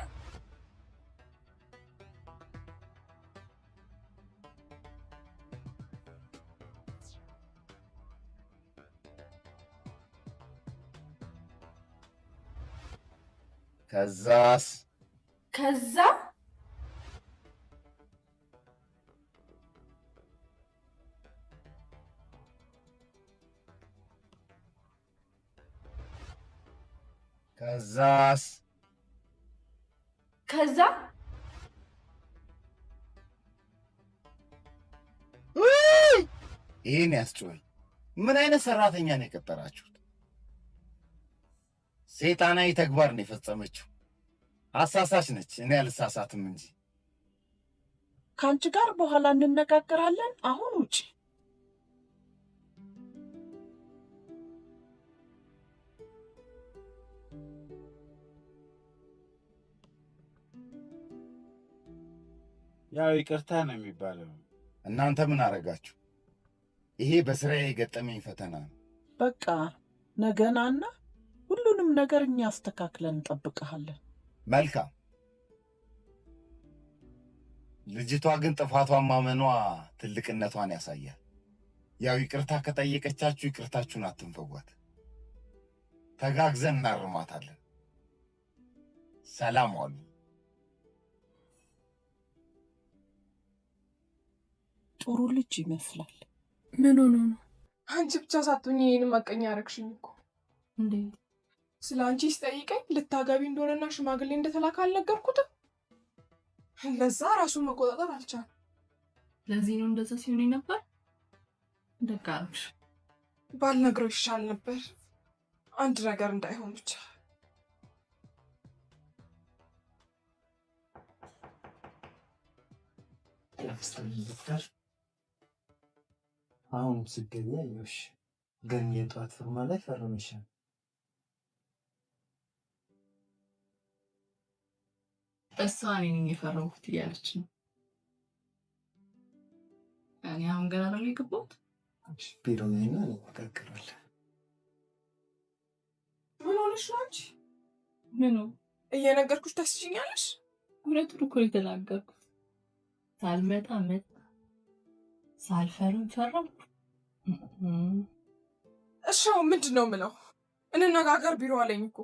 ከዛስ? ከዛ ከዛስ? ከዛ ይህን ያስጮኸኝ ምን አይነት ሰራተኛ ነው የቀጠራችሁት? ሰይጣናዊ ተግባር ነው የፈጸመችው። አሳሳች ነች። እኔ አልሳሳትም እንጂ። ከአንቺ ጋር በኋላ እንነጋገራለን። አሁን ውጪ። ያው ይቅርታ ነው የሚባለው። እናንተ ምን አረጋችሁ? ይሄ በስራዬ የገጠመኝ ፈተና ነው። በቃ ነገናና ሁሉንም ነገር እኛ አስተካክለን እንጠብቅሃለን። መልካም። ልጅቷ ግን ጥፋቷን ማመኗ ትልቅነቷን ያሳያል። ያው ይቅርታ ከጠየቀቻችሁ ይቅርታችሁን አትንፈጓት። ተጋግዘን እናርማታለን። ሰላም ዋሉ። ጥሩ ልጅ ይመስላል። ምን ሆኖ ነው? አንቺ ብቻ ሳትሆኚ እኔንም አቀኛ አረግሽኝ እኮ። እንዴ? ስለ አንቺ ሲጠይቀኝ ልታገቢ እንደሆነና ሽማግሌ እንደተላከ አልነገርኩትም። ለዛ ራሱን መቆጣጠር አልቻለም። ለዚህ ነው እንደዛ ሲሆን ነበር። ደጋግሽ ባልነግረው ይሻል ነበር። አንድ ነገር እንዳይሆን ብቻ። አሁን ስገኛ አየሁሽ፣ ግን የጠዋት ፊርማ ላይ ፈርመሻል። እሷ እኔ ነኝ የፈረምኩት እያለች ነው። እኔ አሁን ገና አይደል የገባሁት። ቢሮ ላይ ነው እንነጋገራለን። ምን ሆነሽ ነው አንቺ? ምኑ? እየነገርኩሽ ታስችኛለሽ? እውነቱን እኮ የተናገርኩት። ሳልመጣ መጣ፣ ሳልፈርም ፈረም። እሺ አሁን ምንድን ነው የምለው? እንነጋገር ቢሮ አለኝ እኮ።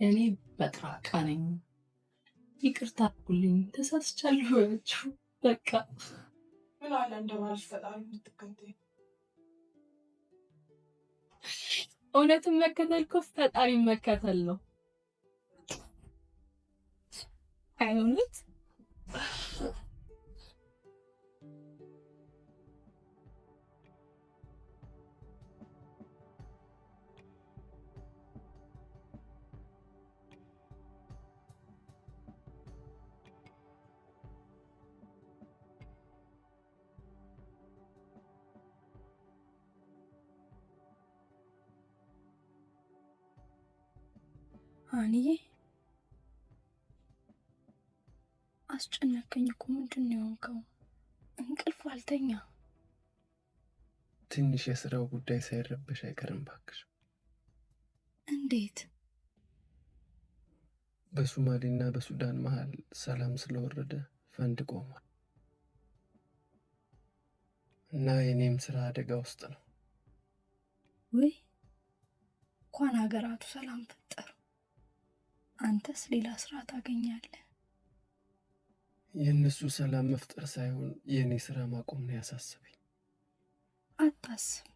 እኔ በጥራቃ ነኝ። ይቅርታ አድርጉልኝ፣ ተሳስቻለሁ በያችሁ። በቃ ምን አለ እንደማለሽ ፈጣሪ የምትከተይ። እውነትን መከተል እኮ ፈጣሪን መከተል ነው። እውነት አንዬ አስጨነቀኝ እኮ። ምንድን ነው የሆንከው? እንቅልፍ አልተኛ። ትንሽ የስራው ጉዳይ ሳይረበሽ አይቀርም እባክሽ። እንዴት? በሶማሌና በሱዳን መሃል ሰላም ስለወረደ ፈንድ ቆሟል እና የኔም ስራ አደጋ ውስጥ ነው። ወይ እንኳን ሀገራቱ ሰላም ፈጠሩ። አንተስ ሌላ ስራ ታገኛለህ። የእነሱ ሰላም መፍጠር ሳይሆን የእኔ ስራ ማቆም ነው ያሳሰበኝ። አታስብ።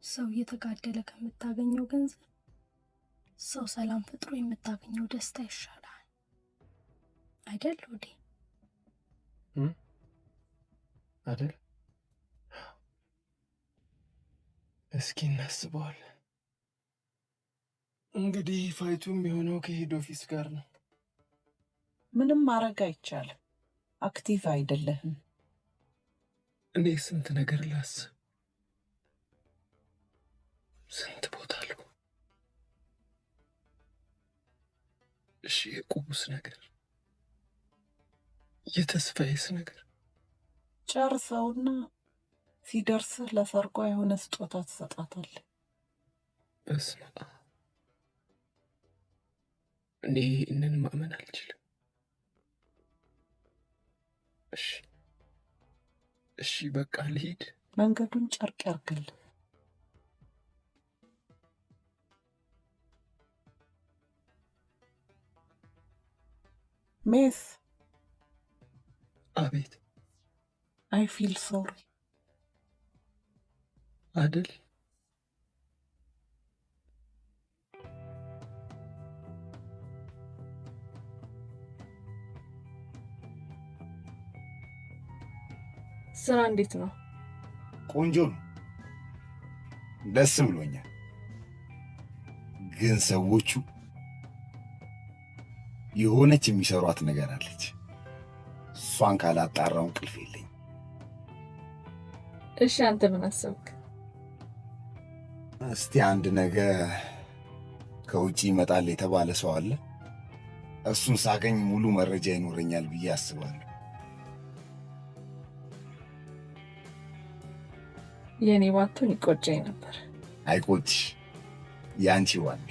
ሰው እየተጋደለ ከምታገኘው ገንዘብ ሰው ሰላም ፈጥሮ የምታገኘው ደስታ ይሻላል አይደል? ወዴ አይደል? እስኪ እናስበዋለን። እንግዲህ ፋይቱም የሆነው ከሄድ ኦፊስ ጋር ነው። ምንም ማድረግ አይቻልም። አክቲቭ አይደለህም። እኔ ስንት ነገር ላስብ፣ ስንት ቦታ አልኩ። እሺ የቁቡስ ነገር፣ የተስፋዬስ ነገር ጨርሰውና ሲደርስህ ለሰርጓ የሆነ ስጦታ ትሰጣታለህ። በስመ አብ! እኔ ይህንን ማመን አልችልም። እሺ በቃ ልሂድ። መንገዱን ጨርቅ ያርግል። ሜስ። አቤት። አይ ፊል ሶሪ አደል? ስራ እንዴት ነው? ቆንጆ ነው፣ ደስ ብሎኛል። ግን ሰዎቹ የሆነች የሚሰሯት ነገር አለች። እሷን ካላጣራው እንቅልፍ የለኝ። እሺ አንተ ምን አሰብክ? እስቲ አንድ ነገር ከውጪ ይመጣል የተባለ ሰው አለ። እሱን ሳገኝ ሙሉ መረጃ ይኖረኛል ብዬ አስባለሁ። የኔ ባቱን ይቆጨኝ ነበር። አይቆጭሽ፣ ያንቺ ዋኔ።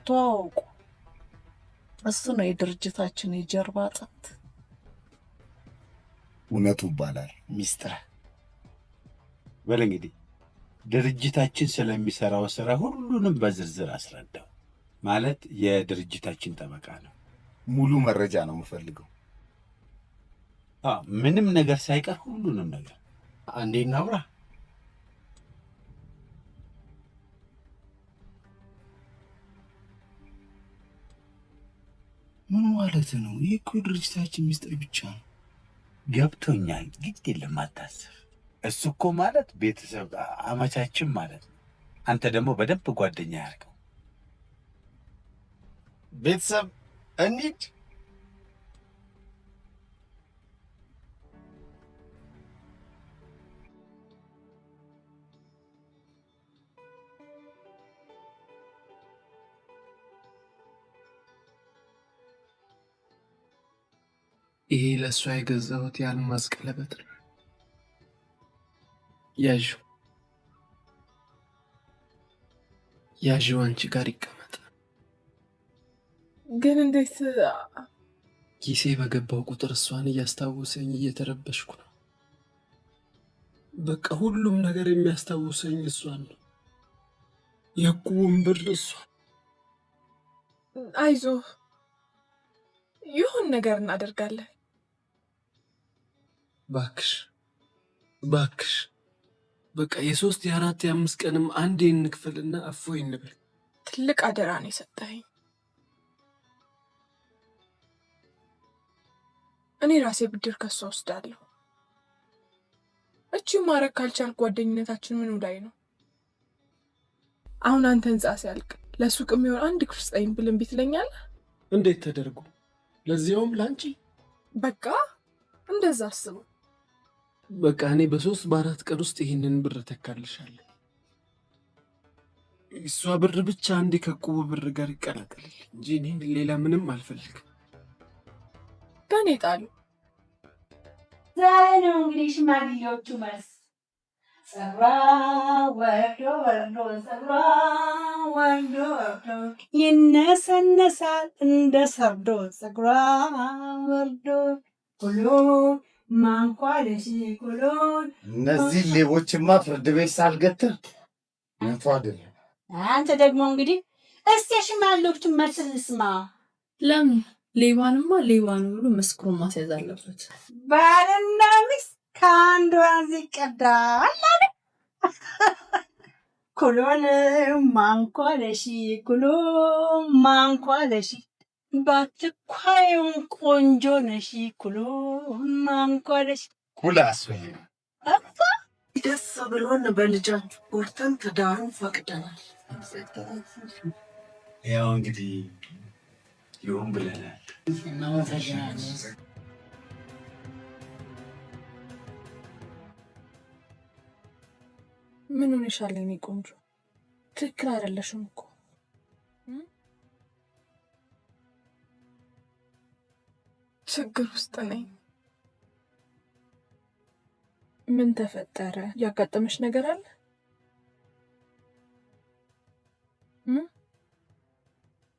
ተዋውቁ፣ እሱ ነው የድርጅታችን የጀርባ አጥንት። እውነቱ ይባላል ሚስጥር። በል እንግዲህ ድርጅታችን ስለሚሰራው ስራ ሁሉንም በዝርዝር አስረዳው። ማለት የድርጅታችን ጠበቃ ነው። ሙሉ መረጃ ነው የምፈልገው። ምንም ነገር ሳይቀር ሁሉንም ነገር። አንዴ እናውራ። ምን ማለት ነው? ይህ እኮ የድርጅታችን ሚስጥር ብቻ ነው። ገብቶኛል። ግድ የለም አታስብ። እሱ እኮ ማለት ቤተሰብ አመቻችም ማለት ነው። አንተ ደግሞ በደንብ ጓደኛ ያርገው። ቤተሰብ እንሂድ። ይሄ ለእሷ የገዛሁት የአልማዝ ቀለበት ነው። ያዥው አንቺ ጋር ይቀመጥ። ግን እንዴት? ኪሴ በገባው ቁጥር እሷን እያስታወሰኝ እየተረበሽኩ ነው። በቃ ሁሉም ነገር የሚያስታውሰኝ እሷን ነው። የቁም ብር እሷን። አይዞህ፣ ይሁን ነገር እናደርጋለን። ባክሽ በቃ የ3 የ4 የ5 ቀንም አንዴ እንክፈልና እፎይ እንበል። ትልቅ አደራ ነው የሰጠኸኝ። እኔ ራሴ ብድር ከሷ ወስዳለሁ። እቺ ማረግ ካልቻልክ ጓደኝነታችን ምኑ ላይ ነው? አሁን አንተ ህንጻ ሲያልቅ ለሱቅ የሚሆን 1 ክርስጠኝ ብልን ቢትለኛለህ? እንዴት ተደርጎ? ለዚያውም ላንቺ። በቃ እንደዛ አስበው። በቃ እኔ በ3 በ4 ቀን ውስጥ ይህንን ብር ተካልሻለሁ። እሷ ብር ብቻ አንዴ ከቁቡ ብር ጋር ይቀላቀልልኝ እንጂ እኔ ሌላ ምንም አልፈልግም። ከኔ ጣሉ። ዛሬ ነው እንግዲህ ሽማግሌዎቹ መልስ። ጸጉሯ ወርዶ ወርዶ ጸጉሯ ወርዶ ወርዶ ይነሰነሳል እንደ ሰርዶ ጸጉሯ ወርዶ ኩሎ ማንኳለሽ ኩሎን። እነዚህ ሌቦችማ ፍርድ ቤት ሳልገትር እንኳ አይደለም። አንተ ደግሞ እንግዲህ እስቲ ሽማግሌዎቹን መልስ ልስማ። ለምን? ሌባንማ ሌባ ነው ብሎ መስክሮ ማስያዝ አለበት። ባልና ሚስት ከአንድ ወንዝ ይቀዳል አለ። ኩሎን ማንኳለሽ ኩሎን ማንኳለሽ ባትኳዩን ቆንጆ ነሽ ኩሎን ማንኳለሽ። ኩላስ ደስ ብሎን በልጃችሁ ቦርተን ትዳሩን ፈቅደናል። ያው እንግዲህ ይሁን ብለናል። ምን ሆነሻል የኔ ቆንጆ? ትክክል አይደለሽም እኮ። ችግር ውስጥ ነኝ። ምን ተፈጠረ? ያጋጠመሽ ነገር አለ?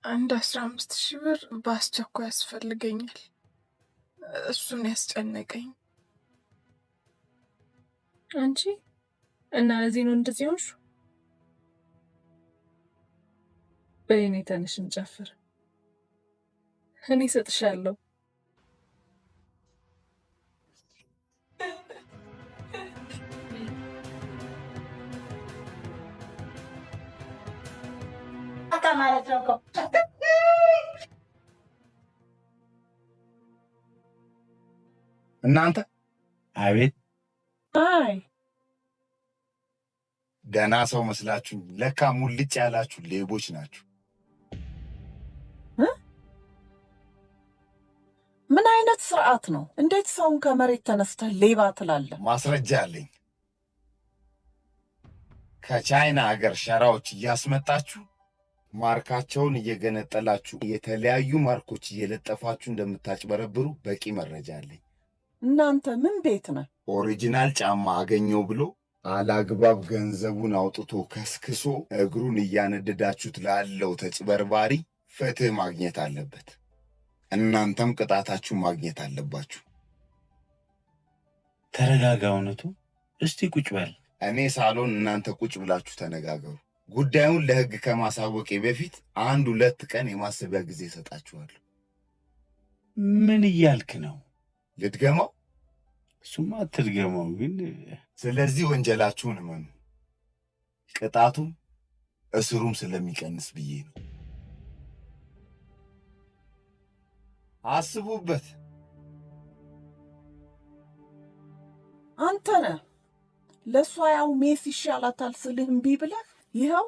አንድ 15,000 ብር በአስቸኳይ ያስፈልገኛል። እሱን ያስጨነቀኝ። አንቺ እና ለዚህ ነው እንደዚህ ሆንሽ? በእኔ ተነሽ እንጨፍር። እኔ እሰጥሻለሁ። ማለት ነው እኮ። እናንተ አቤት። አይ ደህና ሰው መስላችሁ ለካ ሙልጭ ያላችሁ ሌቦች ናችሁ። ምን አይነት ስርዓት ነው? እንዴት ሰውን ከመሬት ተነስተህ ሌባ ትላለህ? ማስረጃ አለኝ። ከቻይና ሀገር ሸራዎች እያስመጣችሁ ማርካቸውን እየገነጠላችሁ የተለያዩ ማርኮች እየለጠፋችሁ እንደምታጭበረብሩ በቂ መረጃ አለኝ። እናንተ ምን ቤት ነህ? ኦሪጂናል ጫማ አገኘው ብሎ አላግባብ ገንዘቡን አውጥቶ ከስክሶ እግሩን እያነደዳችሁት ላለው ተጭበርባሪ ፍትህ ማግኘት አለበት። እናንተም ቅጣታችሁ ማግኘት አለባችሁ። ተረጋጋ። እውነቱ እስቲ ቁጭ በል። እኔ ሳሎን፣ እናንተ ቁጭ ብላችሁ ተነጋገሩ። ጉዳዩን ለህግ ከማሳወቄ በፊት 1-2 ቀን የማሰቢያ ጊዜ እሰጣችኋለሁ። ምን እያልክ ነው? ልድገመው? እሱማ አትድገመው ግን። ስለዚህ ወንጀላችሁን እመኑ። ቅጣቱም እስሩም ስለሚቀንስ ብዬ ነው። አስቡበት። አንተ ነህ ለእሷ ያው ሜስ ይሻላታል ስልህ እምቢ ብለህ ይኸው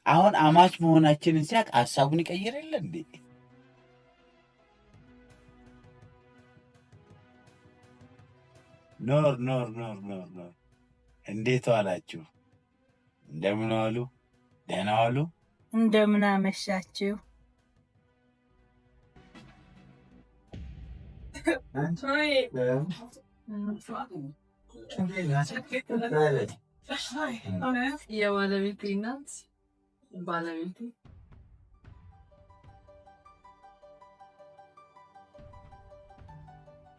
አሁን አማች መሆናችንን ሲያውቅ ሀሳቡን ይቀይር የለ እንዴ? ኖር ኖር ኖር ኖር ኖር። እንዴት ዋላችሁ? እንደምን ዋሉ? ደህና ዋሉ? እንደምን አመሻችሁ? የባለቤቴ እናት ባለቤቴ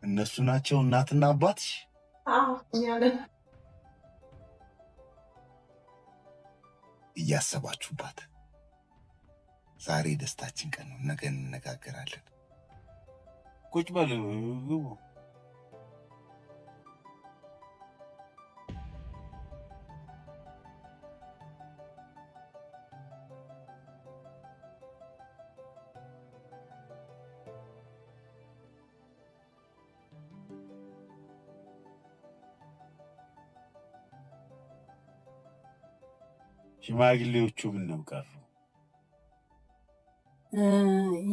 እነሱ ናቸው እናትና አባትሽ? እያሰባችሁባት። ዛሬ ደስታችን ቀን ነው፣ ነገ እንነጋገራለን። ቁጭ በሉ ግቡ። ሽማግሌዎቹ ምን ነው ቀሩ?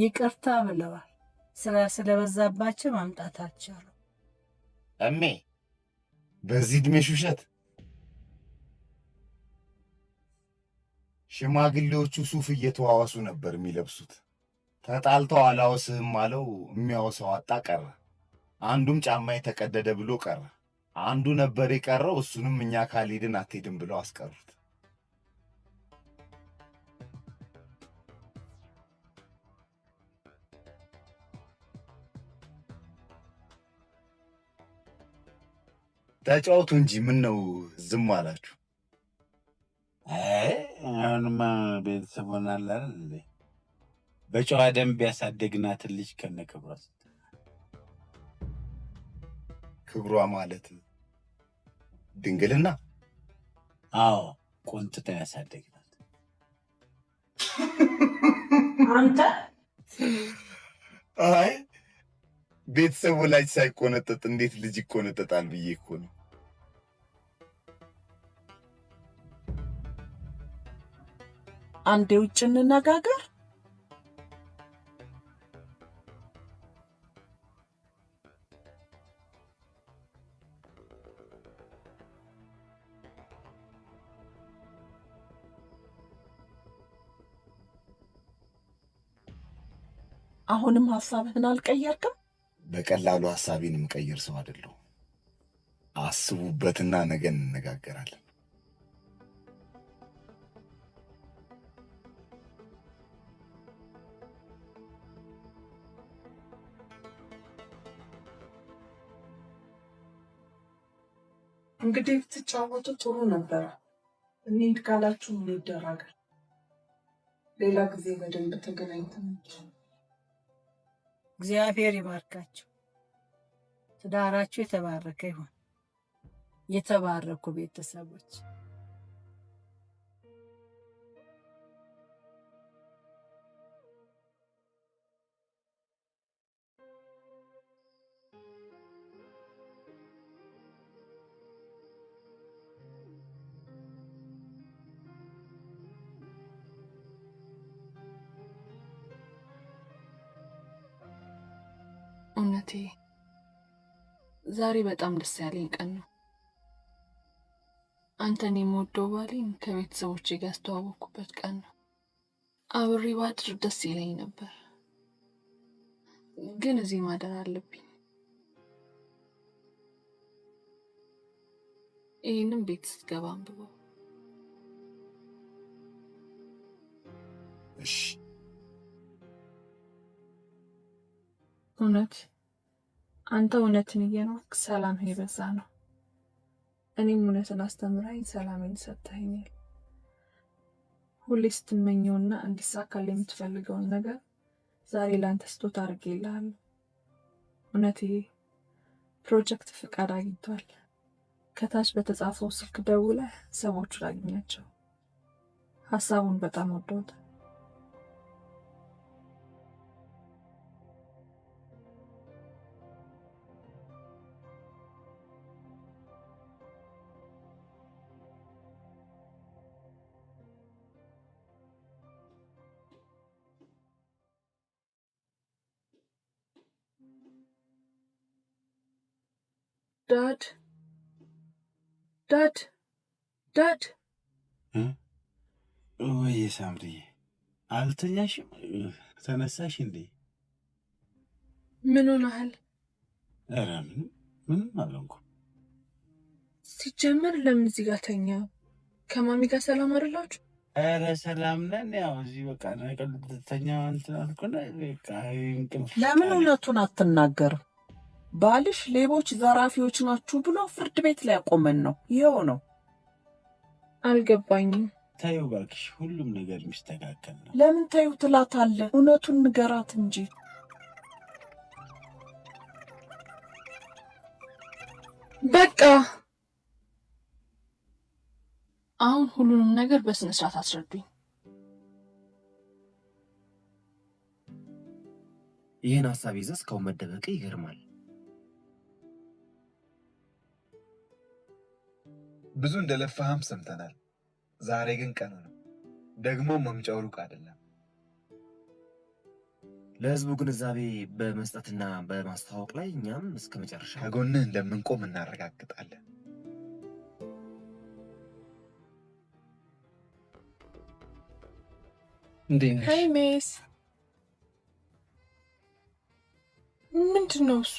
ይቅርታ ብለዋል። ስራ ስለበዛባቸው ማምጣት አልቻሉ። እሜ በዚህ እድሜሽ ውሸት? ሽማግሌዎቹ ሱፍ እየተዋዋሱ ነበር የሚለብሱት። ተጣልተው አላወስህም አለው፣ የሚያወሰው አጣ ቀረ። አንዱም ጫማ የተቀደደ ብሎ ቀረ። አንዱ ነበር የቀረው፣ እሱንም እኛ ካልሄድን አትሄድም ብለው አስቀሩት። ተጫወቱ እንጂ ምን ነው ዝም አላችሁ? አሁንማ ቤተሰብ ሆናል አይደል? በጨዋ ደንብ ያሳደግናትን ልጅ ከነ ክብሯ ክብሯ ማለት ድንግልና? አዎ ቆንጥታ ያሳደግናት። አንተ አይ ቤተሰብ ወላጅ ሳይቆነጠጥ እንዴት ልጅ ይቆነጠጣል ብዬ እኮ ነው። አንዴ ውጭ እንነጋገር። አሁንም ሐሳብህን አልቀየርክም? በቀላሉ ሐሳቤን የምቀይር ሰው አይደለሁ። አስቡበትና ነገ እንነጋገራለን። እንግዲህ ብትጫወቱ ጥሩ ነበረ። እንሂድ ካላችሁ ምን ይደረጋል? ሌላ ጊዜ በደንብ ተገናኝተን እግዚአብሔር ይባርካችሁ። ትዳራችሁ የተባረከ ይሁን። የተባረኩ ቤተሰቦች። እውነቴ ዛሬ በጣም ደስ ያለኝ ቀን ነው። አንተን የምወደው ባሌን ከቤተሰቦቼ ጋር ያስተዋወቅኩበት ቀን ነው። አብሬ ባድር ደስ ይለኝ ነበር፣ ግን እዚህ ማደር አለብኝ። ይህንም ቤት ስትገባ አንብበው። እሺ። እውነት አንተ እውነትን እየኖርክ ሰላም የበዛ ነው። እኔም እውነትን አስተምራኝ ሰላሜን ሰጥተኸኛል። ሁሌ ስትመኘውና እንዲሳካል የምትፈልገውን ነገር ዛሬ ላንተ ስጦታ አድርጌልሃለሁ። እውነቴ ፕሮጀክት ፍቃድ አግኝቷል። ከታች በተጻፈው ስልክ ደውለህ ሰዎቹን አግኛቸው። ሀሳቡን በጣም ወደውታል። ዳድ ዳድ ዳድ። ወይ ሳምሪዬ አልተኛሽም? ተነሳሽ እንዴ? ምን ሆነሃል? ኧረ ምንም አልሆንኩም። ሲጀመር ለምን እዚህ ጋር ተኛ? ከማሚ ጋር ሰላም አይደላችሁ? ኧረ ሰላም ነን። ያው እዚህ በቃ ተኛ እንትን አልኩና በቃ እንቅልፍ። ለምን እውነቱን አትናገርም? ባልሽ ሌቦች፣ ዘራፊዎች ናችሁ ብሎ ፍርድ ቤት ላይ ያቆመን ነው። ይኸው ነው። አልገባኝም። ታዩ እባክሽ፣ ሁሉም ነገር የሚስተካከል ነው። ለምን ታዩ ትላታለህ? እውነቱን ንገራት እንጂ። በቃ አሁን ሁሉንም ነገር በስነ ስርዓት አስረዱኝ። ይህን ሀሳብ ይዘህ እስካሁን መደበቅ ይገርማል። ብዙ እንደለፋህም ሰምተናል። ዛሬ ግን ቀኑ ነው። ደግሞ መምጫው ሩቅ አይደለም። ለህዝቡ ግንዛቤ በመስጠትና በማስተዋወቅ ላይ እኛም እስከ መጨረሻ ከጎንህ እንደምንቆም እናረጋግጣለን። እንዴት ነሽ? ሀይ ሜስ፣ ምንድን ነው እሱ?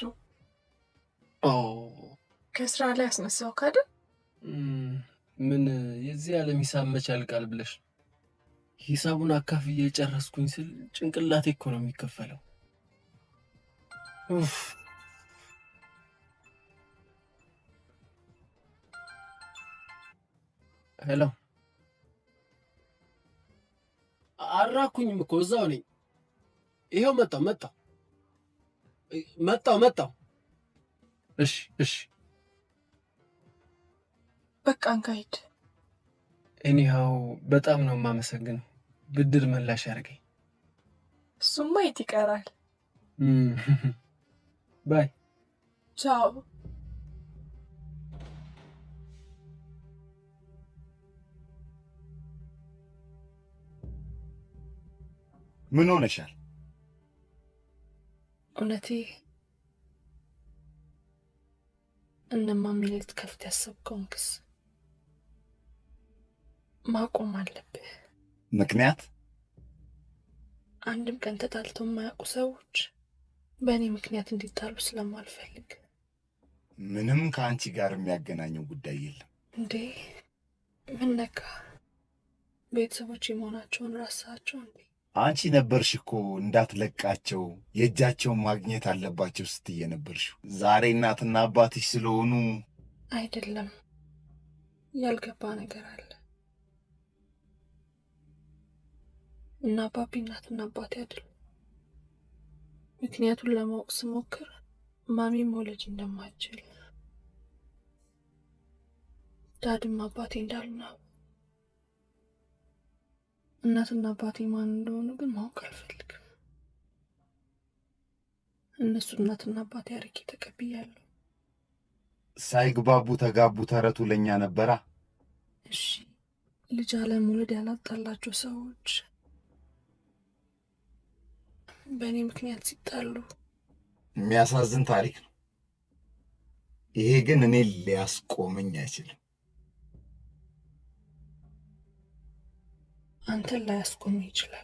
ከስራ ላይ አስነሳው ካደ ምን የዚህ ዓለም ሂሳብ መች ያልቃል ብለሽ? ሂሳቡን አካፍዬ ጨረስኩኝ ስል ጭንቅላቴ እኮ ነው የሚከፈለው። ሄሎ፣ አራኩኝም እኮ እዛው ነኝ። ይሄው መጣው። እሺ በቃ እንካሂድ። ኤኒሃው በጣም ነው የማመሰግነው። ብድር መላሽ ያርገኝ። እሱማ የት ይቀራል። ባይ ቻው። ምን ሆነሻል? እውነቴ እነማሚ ልትከፍት ያሰብከውን ክስ ማቆም አለብህ። ምክንያት? አንድም ቀን ተጣልተው የማያውቁ ሰዎች በእኔ ምክንያት እንዲጣሉ ስለማልፈልግ። ምንም ከአንቺ ጋር የሚያገናኘው ጉዳይ የለም። እንዴ ምን ነካ? ቤተሰቦች የመሆናቸውን ራሳቸው እንዴ? አንቺ ነበርሽ እኮ እንዳትለቃቸው የእጃቸውን ማግኘት አለባቸው ስትይ ነበርሽው። ዛሬ እናትና አባትሽ ስለሆኑ አይደለም። ያልገባ ነገር አለ። እና አባቢ እናትና አባቴ አይደሉም። ምክንያቱን ለማወቅ ስሞክር ማሚ መውለድ እንደማትችል ዳድም አባቴ እንዳሉና እናትና አባቴ ማን እንደሆኑ ግን ማወቅ አልፈልግም። እነሱ እናትና አባቴ አርቄ ተቀብያለሁ። ሳይግባቡ ተጋቡ ተረቱ ለኛ ነበራ። እሺ ልጅ አለመውለድ ያላጣላቸው ሰዎች በእኔ ምክንያት ሲጣሉ የሚያሳዝን ታሪክ ነው። ይሄ ግን እኔ ሊያስቆመኝ አይችልም። አንተን ላያስቆም ይችላል።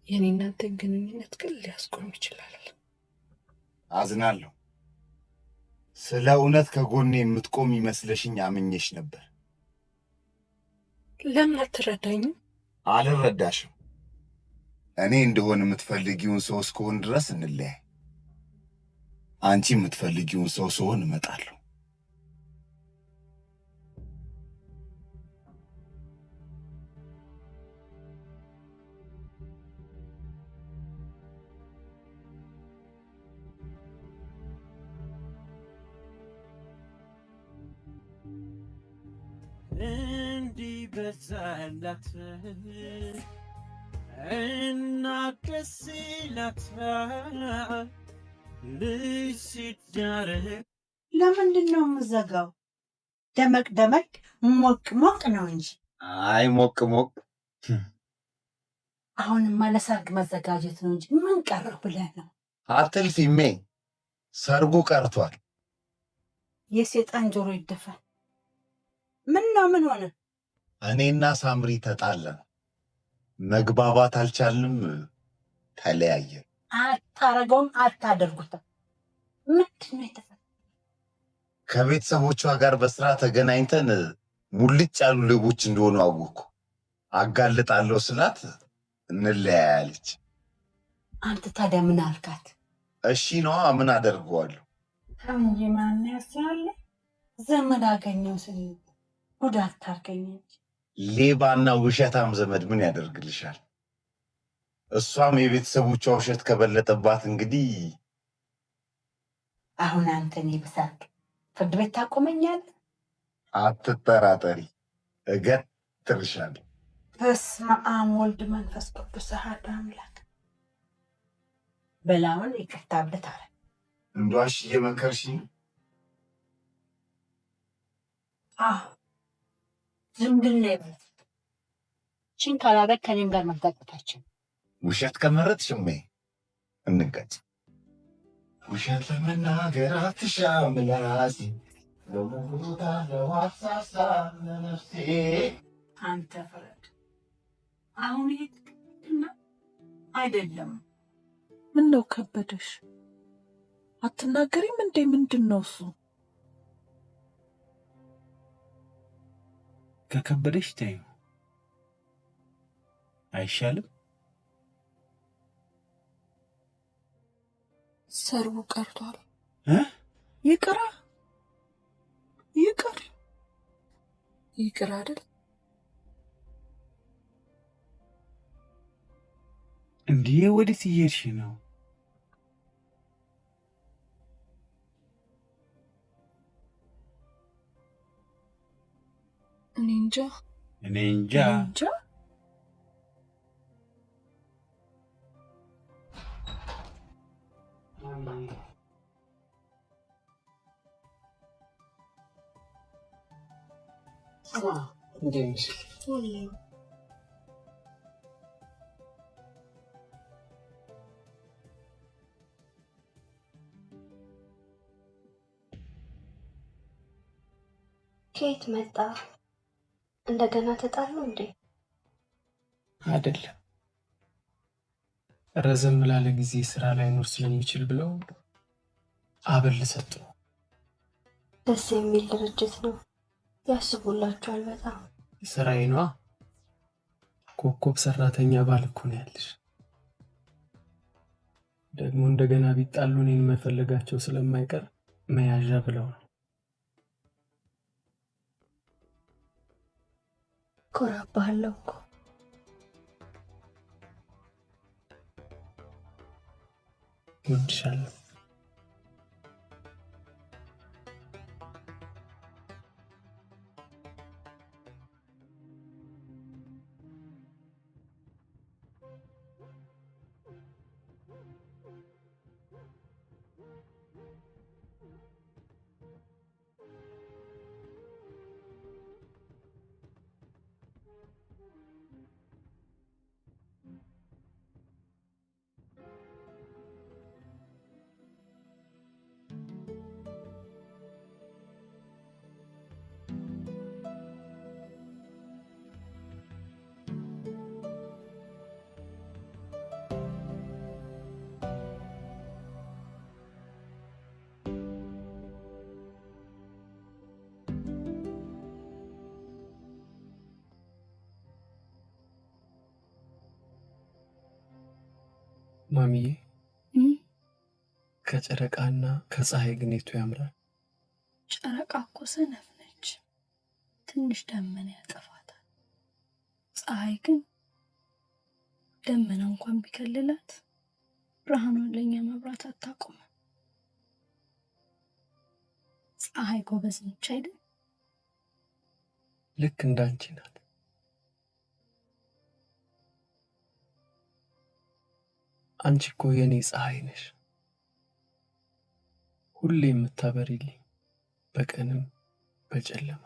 የኔ እናንተን ግንኙነት ግን ሊያስቆም ይችላል። አዝናለሁ። ስለ እውነት ከጎኔ የምትቆም ይመስለሽኝ አምኜሽ ነበር። ለምን አትረዳኝም? አልረዳሽም። እኔ እንደሆነ የምትፈልጊውን ሰው እስከሆን ድረስ እንለያይ። አንቺ የምትፈልጊውን ሰው ስሆን እመጣለሁ። እንዲህ በዛላት እና ደስ ይላት ልጅ ሲዳረግ። ለምንድን ነው የምዘጋው? ደመቅ ደመቅ ሞቅ ሞቅ ነው እንጂ። አይ ሞቅ ሞቅ። አሁንማ ለሰርግ መዘጋጀት ነው እንጂ ምን ቀረው ብለህ ነው? አትልፊሜ፣ ሰርጉ ቀርቷል። የሴጣን ጆሮ ይደፋል። ምን ነው? ምን ሆነ? እኔና ሳምሪ ተጣላን፣ መግባባት አልቻልንም፣ ተለያየን። አታረገውም፣ አታደርጉትም። ምንድን ነው የተፈጠረው? ከቤተሰቦቿ ጋር በስራ ተገናኝተን ሙልጭ ያሉ ሌቦች እንደሆኑ አወቅኩ። አጋልጣለሁ ስላት እንለያያለች። አንተ ታዲያ ምን አልካት? እሺ ነዋ፣ ምን አደርገዋለሁ? እንጂ ማን ያስራለ? ዘመድ አገኘው ስል ጉዳት ታርገኝ እንጂ። ሌባና ውሸታም ዘመድ ምን ያደርግልሻል? እሷም የቤተሰቦቿ ውሸት ከበለጠባት እንግዲህ አሁን አንተን ይብሳል ፍርድ ቤት ታቆመኛለህ? አትጠራጠሪ፣ እገትርሻለሁ። በስመ አብ ወልድ መንፈስ ቅዱስ አሐዱ አምላክ። በላውን ይቅርታ ብለህ ታረቅ። እንደዋሽ እየመከርሽኝ ነው? አዎ ዝምድና ይበል። ችን ካላረግ ከኔም ጋር መጋጨታችን። ውሸት ከመረጥሽ እሜ እንጋጭ። ውሸት ለመናገር አትሻም ምላሴ፣ ለሞታ ለዋሳሳ ለነፍሴ። አንተ ፍረድ። አሁን ይሄ ትክክል ነው አይደለም? ምን ነው ከበደሽ? አትናገሪም እንዴ? ምንድን ነው እሱ? ከከበደሽ ተይው አይሻልም? ሰርቡ ቀርቷል። ይቅራ ይቅር ይቅር አይደል? እንዴ ወዴት እየሄድሽ ነው? እኔ እንጃ እኔ እንጃ ከየት መጣ? እንደገና ተጣሉ እንዴ? አይደለም፣ ረዘም ላለ ጊዜ ስራ ላይ ኖር ስለሚችል ብለው አበል ሰጡ። ደስ የሚል ድርጅት ነው፣ ያስቡላችኋል በጣም። ስራዬ ነዋ። ኮከብ ሰራተኛ ባል እኮ ነው ያለሽ። ደግሞ እንደገና ቢጣሉ እኔን መፈለጋቸው ስለማይቀር መያዣ ብለው ነው። ኮራባለሁ እኮ። እወድሻለሁ። ማሚዬ ከጨረቃና ከፀሐይ ግን የቱ ያምራል? ጨረቃ እኮ ሰነፍ ነች፣ ትንሽ ደመና ያጠፋታል። ፀሐይ ግን ደመና እንኳን ቢከልላት ብርሃኗን ለኛ መብራት አታቆም። ፀሐይ ጎበዝ ነች አይደል? ልክ እንዳንቺ ናት። አንቺ እኮ የኔ ፀሐይ ነሽ፣ ሁሌ የምታበሪልኝ በቀንም በጨለማ።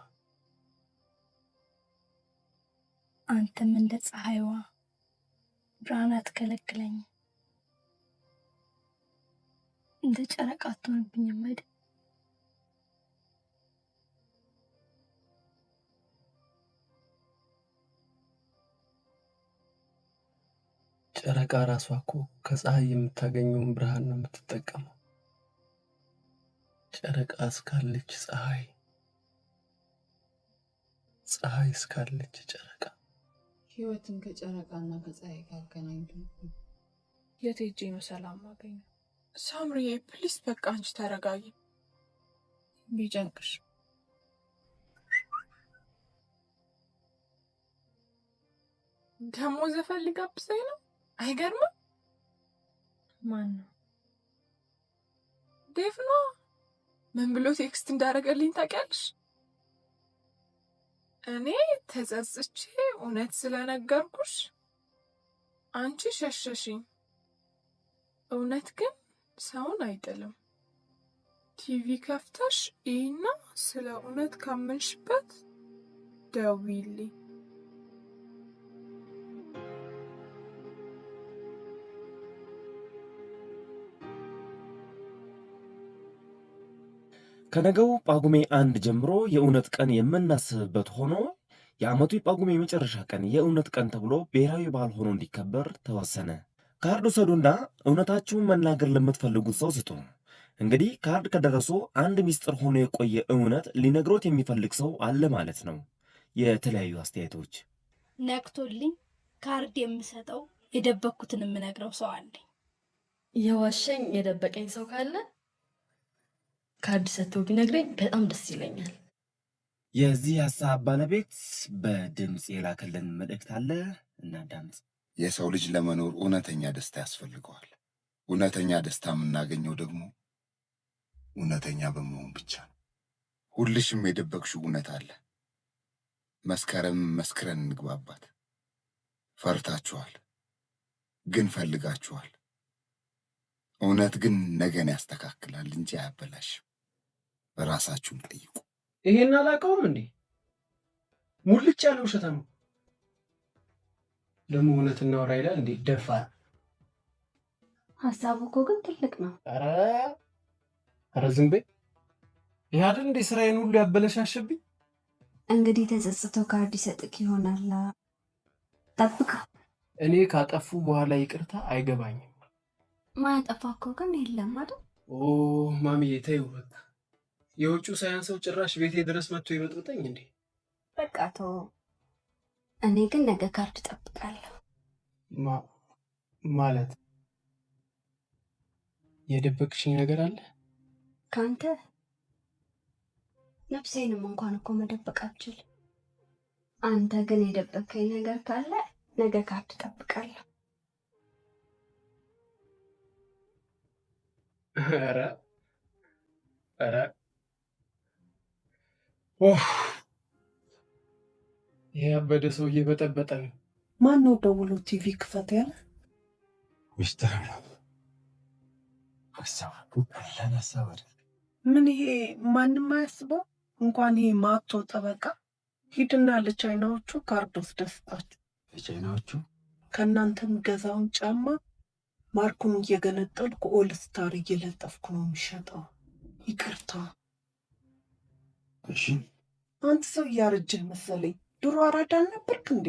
አንተም እንደ ፀሐይዋ ብርሃን አትከለክለኝ፣ እንደ ጨረቃ አትሆንብኝም አይደል? ጨረቃ ራሷ እኮ ከፀሐይ የምታገኘውን ብርሃን ነው የምትጠቀመው። ጨረቃ እስካለች ፀሐይ፣ ፀሐይ እስካለች ጨረቃ። ህይወትን ከጨረቃና ከፀሐይ ጋር አገናኝቶ የት ሄጄ ነው ሰላም ማገኘው? ሳምሪዬ ፕሊስ በቃ አንቺ ተረጋጊ። ቢጨንቅሽ ደግሞ ዘፈን ሊጋብዘኝ ነው። አይገርምም? ማን ነው? ዴቭ ነው። ምን ብሎ ቴክስት እንዳደረገልኝ ታውቂያለሽ? እኔ ተጸጽቼ እውነት ስለነገርኩሽ አንቺ ሸሸሽኝ። እውነት ግን ሰውን አይጥልም። ቲቪ ከፍተሽ ይህና ስለ እውነት ካመንሽበት ደውዪልኝ። ከነገው ጳጉሜ 1 ጀምሮ የእውነት ቀን የምናስብበት ሆኖ የዓመቱ የጳጉሜ የመጨረሻ ቀን የእውነት ቀን ተብሎ ብሔራዊ በዓል ሆኖ እንዲከበር ተወሰነ። ካርድ ውሰዱና እውነታችሁን መናገር ለምትፈልጉት ሰው ስጡ። እንግዲህ ካርድ ከደረሱ አንድ ሚስጥር ሆኖ የቆየ እውነት ሊነግሮት የሚፈልግ ሰው አለ ማለት ነው። የተለያዩ አስተያየቶች። ነቅቶልኝ ካርድ የምሰጠው የደበኩትን የምነግረው ሰው አለኝ። የዋሸኝ የደበቀኝ ሰው ካለ ካርድ ሰጥቶ ቢነግረኝ በጣም ደስ ይለኛል። የዚህ ሀሳብ ባለቤት በድምፅ የላከልን መልእክት አለ፣ እናዳምጥ። የሰው ልጅ ለመኖር እውነተኛ ደስታ ያስፈልገዋል። እውነተኛ ደስታ የምናገኘው ደግሞ እውነተኛ በመሆን ብቻ ነው። ሁልሽም የደበቅሽው እውነት አለ። መስከረም መስክረን እንግባባት። ፈርታችኋል፣ ግን ፈልጋችኋል። እውነት ግን ነገን ያስተካክላል እንጂ አያበላሽም። ራሳችሁን ጠይቁ። ይሄን አላውቀውም እንዴ? ሙልጭ ያለ ውሸት ነው። ደግሞ እውነት እናወራ ይላል እንዴ? ደፋር። ሀሳቡ እኮ ግን ትልቅ ነው። ኧረ ዝም በይ። ይህ አይደል እንዴ ስራዬን ሁሉ ያበለሻሸብኝ? እንግዲህ ተጸጽቶ ካርድ ይሰጥክ ይሆናል። ጠብቃ። እኔ ካጠፉ በኋላ ይቅርታ አይገባኝም። ማያጠፋ እኮ ግን የለም አይደል? ኦ ማሚዬ ተይው በቃ። የውጭው ሳያንሰው ጭራሽ ቤቴ ድረስ መጥቶ ይበጥብጠኝ እንዴ? በቃ ተው። እኔ ግን ነገ ካርድ ጠብቃለሁ። ማለት የደበቅሽኝ ነገር አለ ካንተ? ነፍሴንም እንኳን እኮ መደበቅ አልችልም። አንተ ግን የደበቅከኝ ነገር ካለ ነገ ካርድ ጠብቃለሁ። ኧረ ይህ ያበደ ሰው እየበጠበጠ ነው። ማን ነው ደውሎ ቲቪ ክፈት ያለ? ሚስጥር ነው። ሀሳብ ምን ይሄ ማንም አያስበው? እንኳን ይሄ ማቶ ጠበቃ ሂድና ለቻይናዎቹ ካርድ ወስደስጣቸው። ለቻይናዎቹ ከእናንተ የምገዛውን ጫማ ማርኩን እየገነጠልኩ ኦልስታር እየለጠፍኩ ነው የሚሸጠው። ይቅርታ። እሺ። አንተ ሰው እያረጀህ መሰለኝ። ድሮ አራዳ አልነበርክ እንዴ?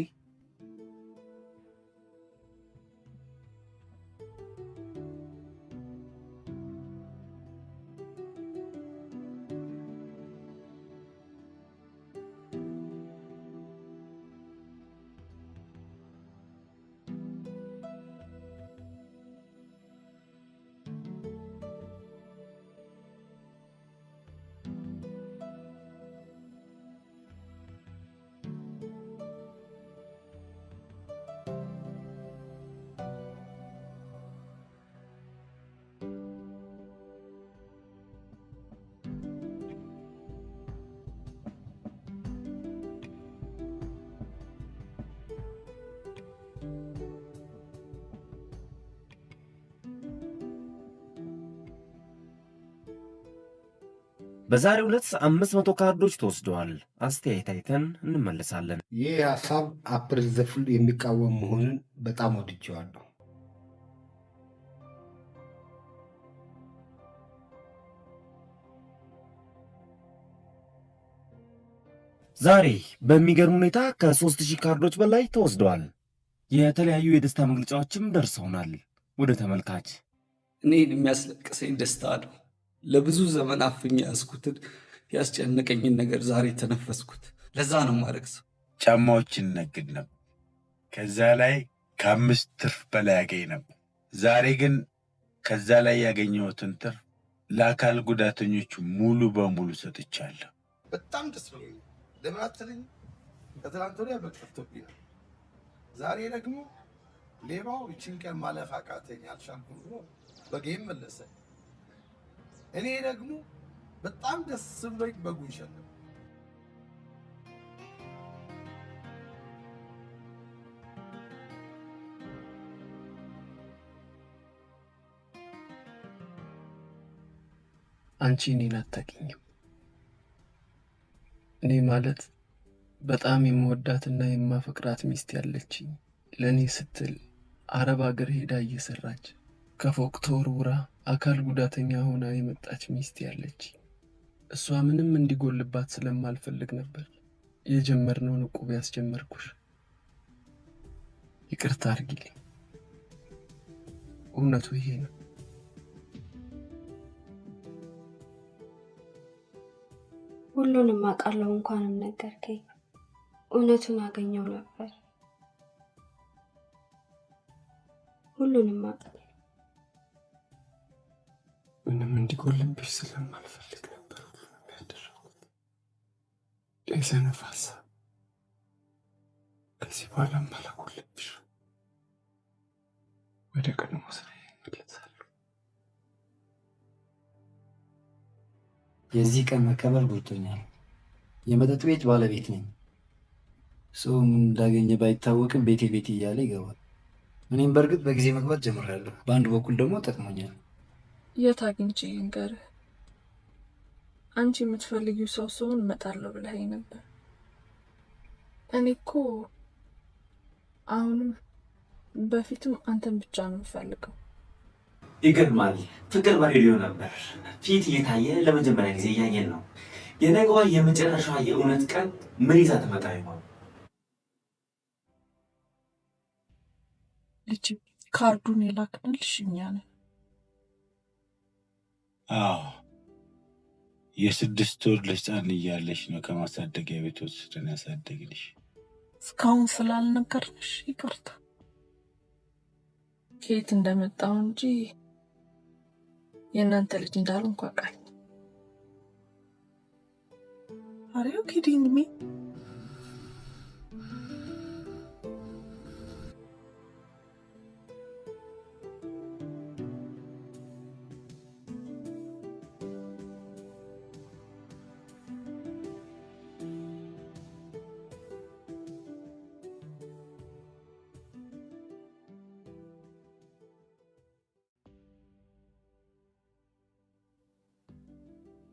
በዛሬው ዕለት 500 ካርዶች ተወስደዋል። አስተያየት አይተን እንመለሳለን። ይህ ሀሳብ አፕሪል ዘፉል የሚቃወም መሆኑን በጣም ወድጀዋለሁ። ዛሬ በሚገርም ሁኔታ ከ3000 ካርዶች በላይ ተወስደዋል። የተለያዩ የደስታ መግለጫዎችም ደርሰውናል ወደ ተመልካች። እኔን የሚያስለቅሰኝ ደስታ ነው። ለብዙ ዘመን አፍኜ ያዝኩትን ያስጨነቀኝን ነገር ዛሬ ተነፈስኩት። ለዛ ነው የማለቅሰው። ጫማዎችን ነግድ ነበር። ከዛ ላይ ከ5 ትርፍ በላይ ያገኝ ነበር። ዛሬ ግን ከዛ ላይ ያገኘሁትን ትርፍ ለአካል ጉዳተኞቹ ሙሉ በሙሉ ሰጥቻለሁ። በጣም ደስ ብሎኛል። ለምን አትለኝ? ከትናንት ወዲያ በቅፍቶብኛል። ዛሬ ደግሞ ሌባው ይችን ቀን ማለፍ አቃተኝ አልቻልኩም ብሎ በጌም መለሰ። እኔ ደግሞ በጣም ደስ ብሎኝ በጉን ሸለምኩ። አንቺ እኔን አታውቂኝም። እኔ ማለት በጣም የምወዳትና የማፈቅራት ሚስት ያለችኝ፣ ለእኔ ስትል አረብ አገር ሄዳ እየሰራች ከፎቅ ተወርውራ አካል ጉዳተኛ ሆና የመጣች ሚስት ያለች፣ እሷ ምንም እንዲጎልባት ስለማልፈልግ ነበር የጀመርነውን ዕቁብ ያስጀመርኩሽ። ይቅርታ አድርጊልኝ። እውነቱ ይሄ ነው። ሁሉንም አውቃለሁ እንኳንም ነገርከኝ። እውነቱን አገኘው ነበር። ሁሉንም አውቃለሁ። ምንም እንዲጎልብሽ ስለማልፈልግ ነበር ሁሉንም ያደረኩት። የሰነፍ ሀሳብ። ከዚህ በኋላ አላጎልብሽ። ወደ ቀድሞ ስራ ይመለሳል። የዚህ ቀን መከበር ጎድቶኛል። የመጠጥ ቤት ባለቤት ነኝ። ሰው ምን እንዳገኘ ባይታወቅም ቤቴ እያለ ይገባል። እኔም በእርግጥ በጊዜ መግባት ጀምሬያለሁ። በአንድ በኩል ደግሞ ጠቅሞኛል። የት አግኝቼ ልንገርህ? አንቺ የምትፈልጊው ሰው ስሆን እመጣለሁ ብለኸኝ ነበር። እኔ እኮ አሁንም በፊትም አንተን ብቻ ነው የምፈልገው። ይገርማል። ፍቅር በሬዲዮ ነበር። ፊት እየታየ ለመጀመሪያ ጊዜ እያየን ነው። የነገዋ የመጨረሻዋ የእውነት ቀን ምን ይዛ ትመጣ ይሆን? ልጅ ካርዱን የላክንልሽ እኛ ነን። አዎ፣ የ6 ወር ሕፃን እያለሽ ነው ከማሳደጊያ ቤት ወስደን ያሳደግንሽ። እስካሁን ስላልነገርንሽ ይቅርታ። ከየት እንደመጣው እንጂ የእናንተ ልጅ እንዳልሆንኩ አውቃለሁ። Are you kidding me?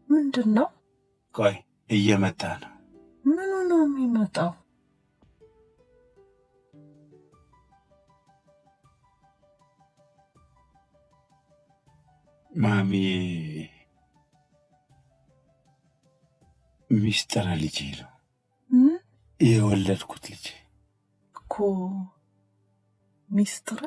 ምንድን ነው? ቆይ እየመጣ ነው። ምኑ ነው የሚመጣው? ማሚ ሚስጥረ ልጄ ነው የወለድኩት ልጄ እኮ ሚስጥረ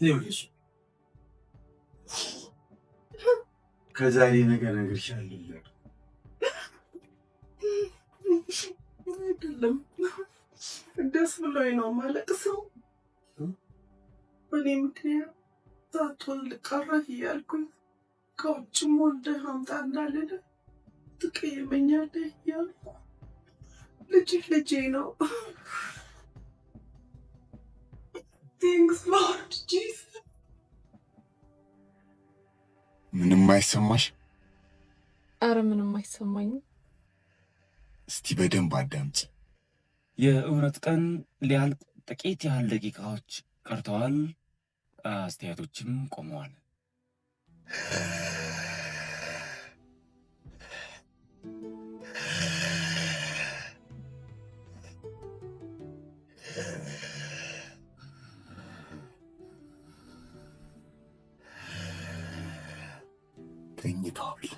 ይኸውልሽ ከዛሬ ነገ እነግርሻለሁ። አይደለም ደስ ብሎኝ ነው የማለቅሰው። በእኔ ምክንያት ሳትወልድ ቀረህ እያልኩኝ ከውጭም ወልደህ አምጣ እንዳልል ትቀየመኛለህ እያልኩ ልጄ ነው። Thanks Lord Jesus. ምንም አይሰማሽ? አረ ምንም አይሰማኝም። እስቲ በደንብ አዳምጪ። የእውነት ቀን ሊያልቅ ጥቂት ያህል ደቂቃዎች ቀርተዋል። አስተያየቶችም ቆመዋል። ተዋውል።